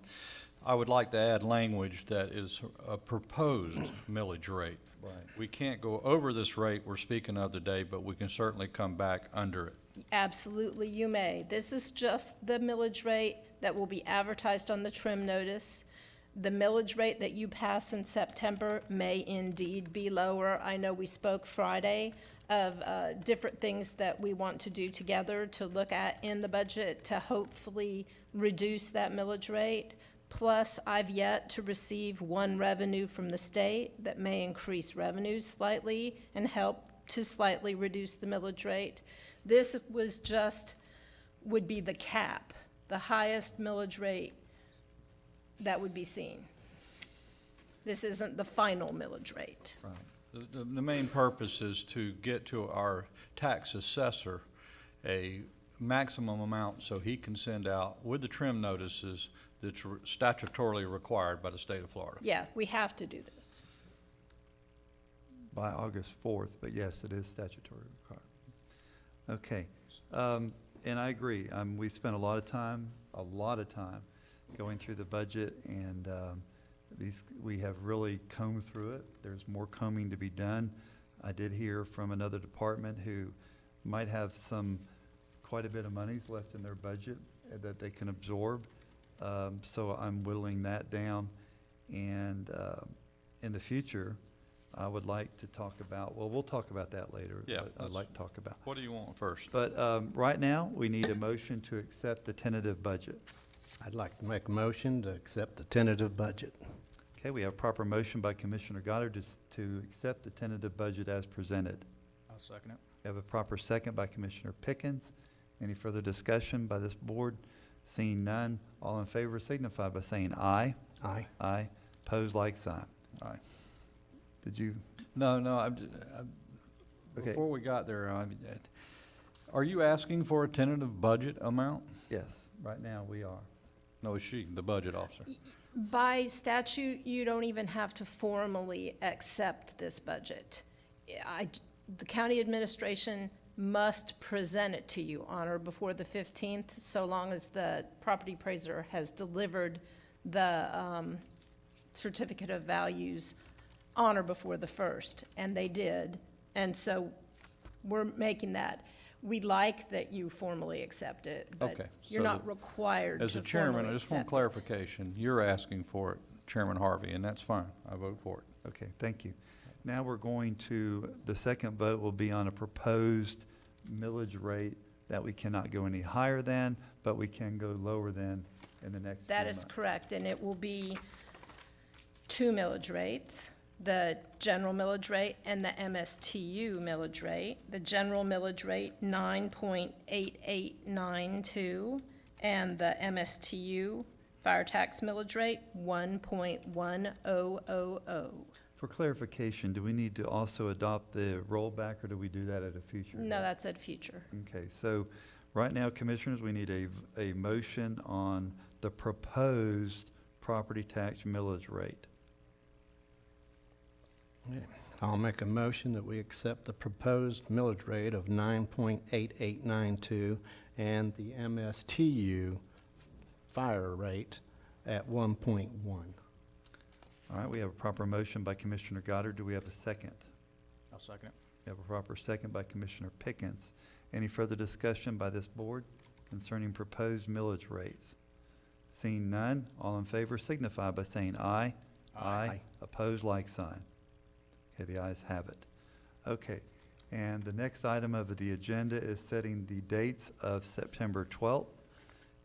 I would like to add language that is a proposed millage rate. Right. We can't go over this rate we're speaking of today, but we can certainly come back under it. Absolutely, you may. This is just the millage rate that will be advertised on the trim notice. The millage rate that you pass in September may indeed be lower. I know we spoke Friday of different things that we want to do together to look at in the budget to hopefully reduce that millage rate. Plus, I've yet to receive one revenue from the state that may increase revenues slightly and help to slightly reduce the millage rate. This was just, would be the cap, the highest millage rate that would be seen. This isn't the final millage rate. Right. The main purpose is to get to our tax assessor a maximum amount so he can send out with the trim notices that's statutorily required by the state of Florida. Yeah, we have to do this. By August 4th, but yes, it is statutory required. Okay, and I agree. We spent a lot of time going through the budget, and We have really combed through it. There's more combing to be done. I did hear from another department who might have quite a bit of monies left in their budget that they can absorb. So I'm whittling that down. And in the future, I would like to talk about, well, we'll talk about that later. Yeah, but I'd like to talk about. What do you want first? But right now, we need a motion to accept the tentative budget. I'd like to make a motion to accept the tentative budget. Okay, we have a proper motion by Commissioner Goddard to accept the tentative budget as presented. I'll second it. We have a proper second by Commissioner Pickens. Any further discussion by this board? Seeing none, all in favor signify by saying aye. Aye. Aye. Pose like sign. Aye. Did you? No, Okay. before we got there, are you asking for a tentative budget amount? Yes, right now we are. No, she, the budget officer. By statute, you don't even have to formally accept this budget. The county administration must present it to you on or before the 15th, so long as the property appraiser has delivered the certificate of values on or before the 1st, and they did. And so we're making that. We'd like that you formally accept it, but Okay, you're so not required to As a formally chairman, I just want accept it. clarification. You're asking for it, Chairman Harvey, and that's fine. I vote for it. Okay, thank you. Now we're going to, the second vote will be on a proposed millage rate that we cannot go any higher than, but we can go lower than in the next few That is months. correct, and it will be 2 millage rates, the general millage rate and the MSTU millage rate. The general millage rate, 9.8892, and the MSTU fire tax millage rate, 1.1000. For clarification, do we need to also adopt the rollback, or do we do that at a future No, date? that's at future. Okay, so right now, Commissioners, we need a motion on the proposed property tax millage rate. I'll make a motion that we accept the proposed millage rate of 9.8892 and the MSTU fire rate at 1.1. All right, we have a proper motion by Commissioner Goddard. Do we have a second? I'll second it. We have a proper second by Commissioner Pickens. Any further discussion by this board concerning proposed millage rates? Seeing none, all in favor signify by saying aye. Aye. Opposed, like sign. Okay, the ayes have it. Okay, and the next item of the agenda is setting the dates of September 12th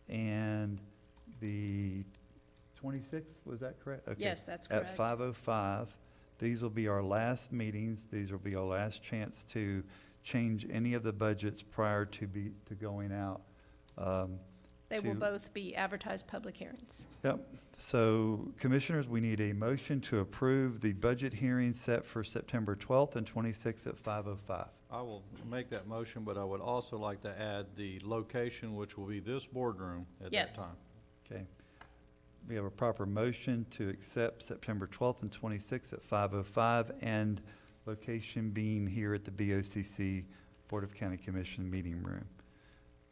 and the 26th, was that correct? Okay. Yes, that's At correct. 5:05. These will be our last meetings. These will be our last chance to change any of the budgets prior to going out. They will to- both be advertised public hearings. Yep. So, Commissioners, we need a motion to approve the budget hearing set for September 12th and 26th at 5:05. I will make that motion, but I would also like to add the location, which will be this boardroom at that Yes. time. Okay. We have a proper motion to accept September 12th and 26th at 5:05, and location being here at the BOCC Board of County Commission Meeting Room. Do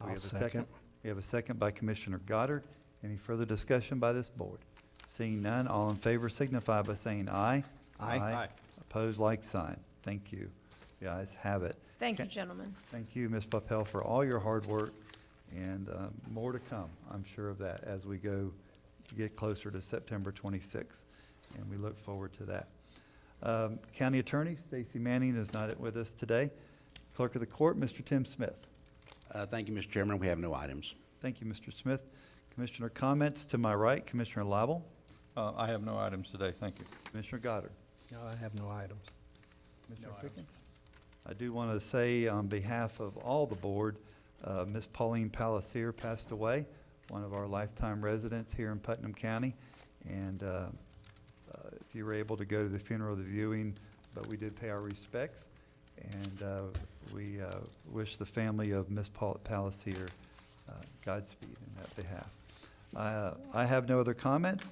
we I'll have a second. We have a second by Commissioner Goddard. Any further discussion by this board? Seeing none, all in favor signify by saying aye. Aye. Aye. Opposed, like sign. Thank you. The ayes have it. Thank you, Ca- gentlemen. Thank you, Ms. Papel, for all your hard work, and more to come, I'm sure of that, as we get closer to September 26th, and we look forward to that. County Attorney Stacy Manning is not with us today. Clerk of the Court, Mr. Tim Smith. Thank you, Mr. Chairman. We have no items. Thank you, Mr. Smith. Commissioner comments to my right, Commissioner Lible, I have no items today. Thank you. Commissioner Goddard. No, I have no items. Commissioner Pickens. I do want to say on behalf of all the board, Ms. Pauline Palacier passed away, one of our lifetime residents here in Putnam County. And if you were able to go to the funeral, the viewing, but we did pay our respects. And we wish the family of Ms. Palacier Godspeed in that behalf. I have no other comments,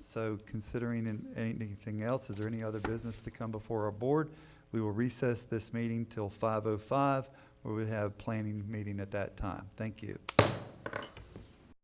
so considering anything else, is there any other business to come before our board? We will recess this meeting till 5:05, where we have planning meeting at that time. Thank you.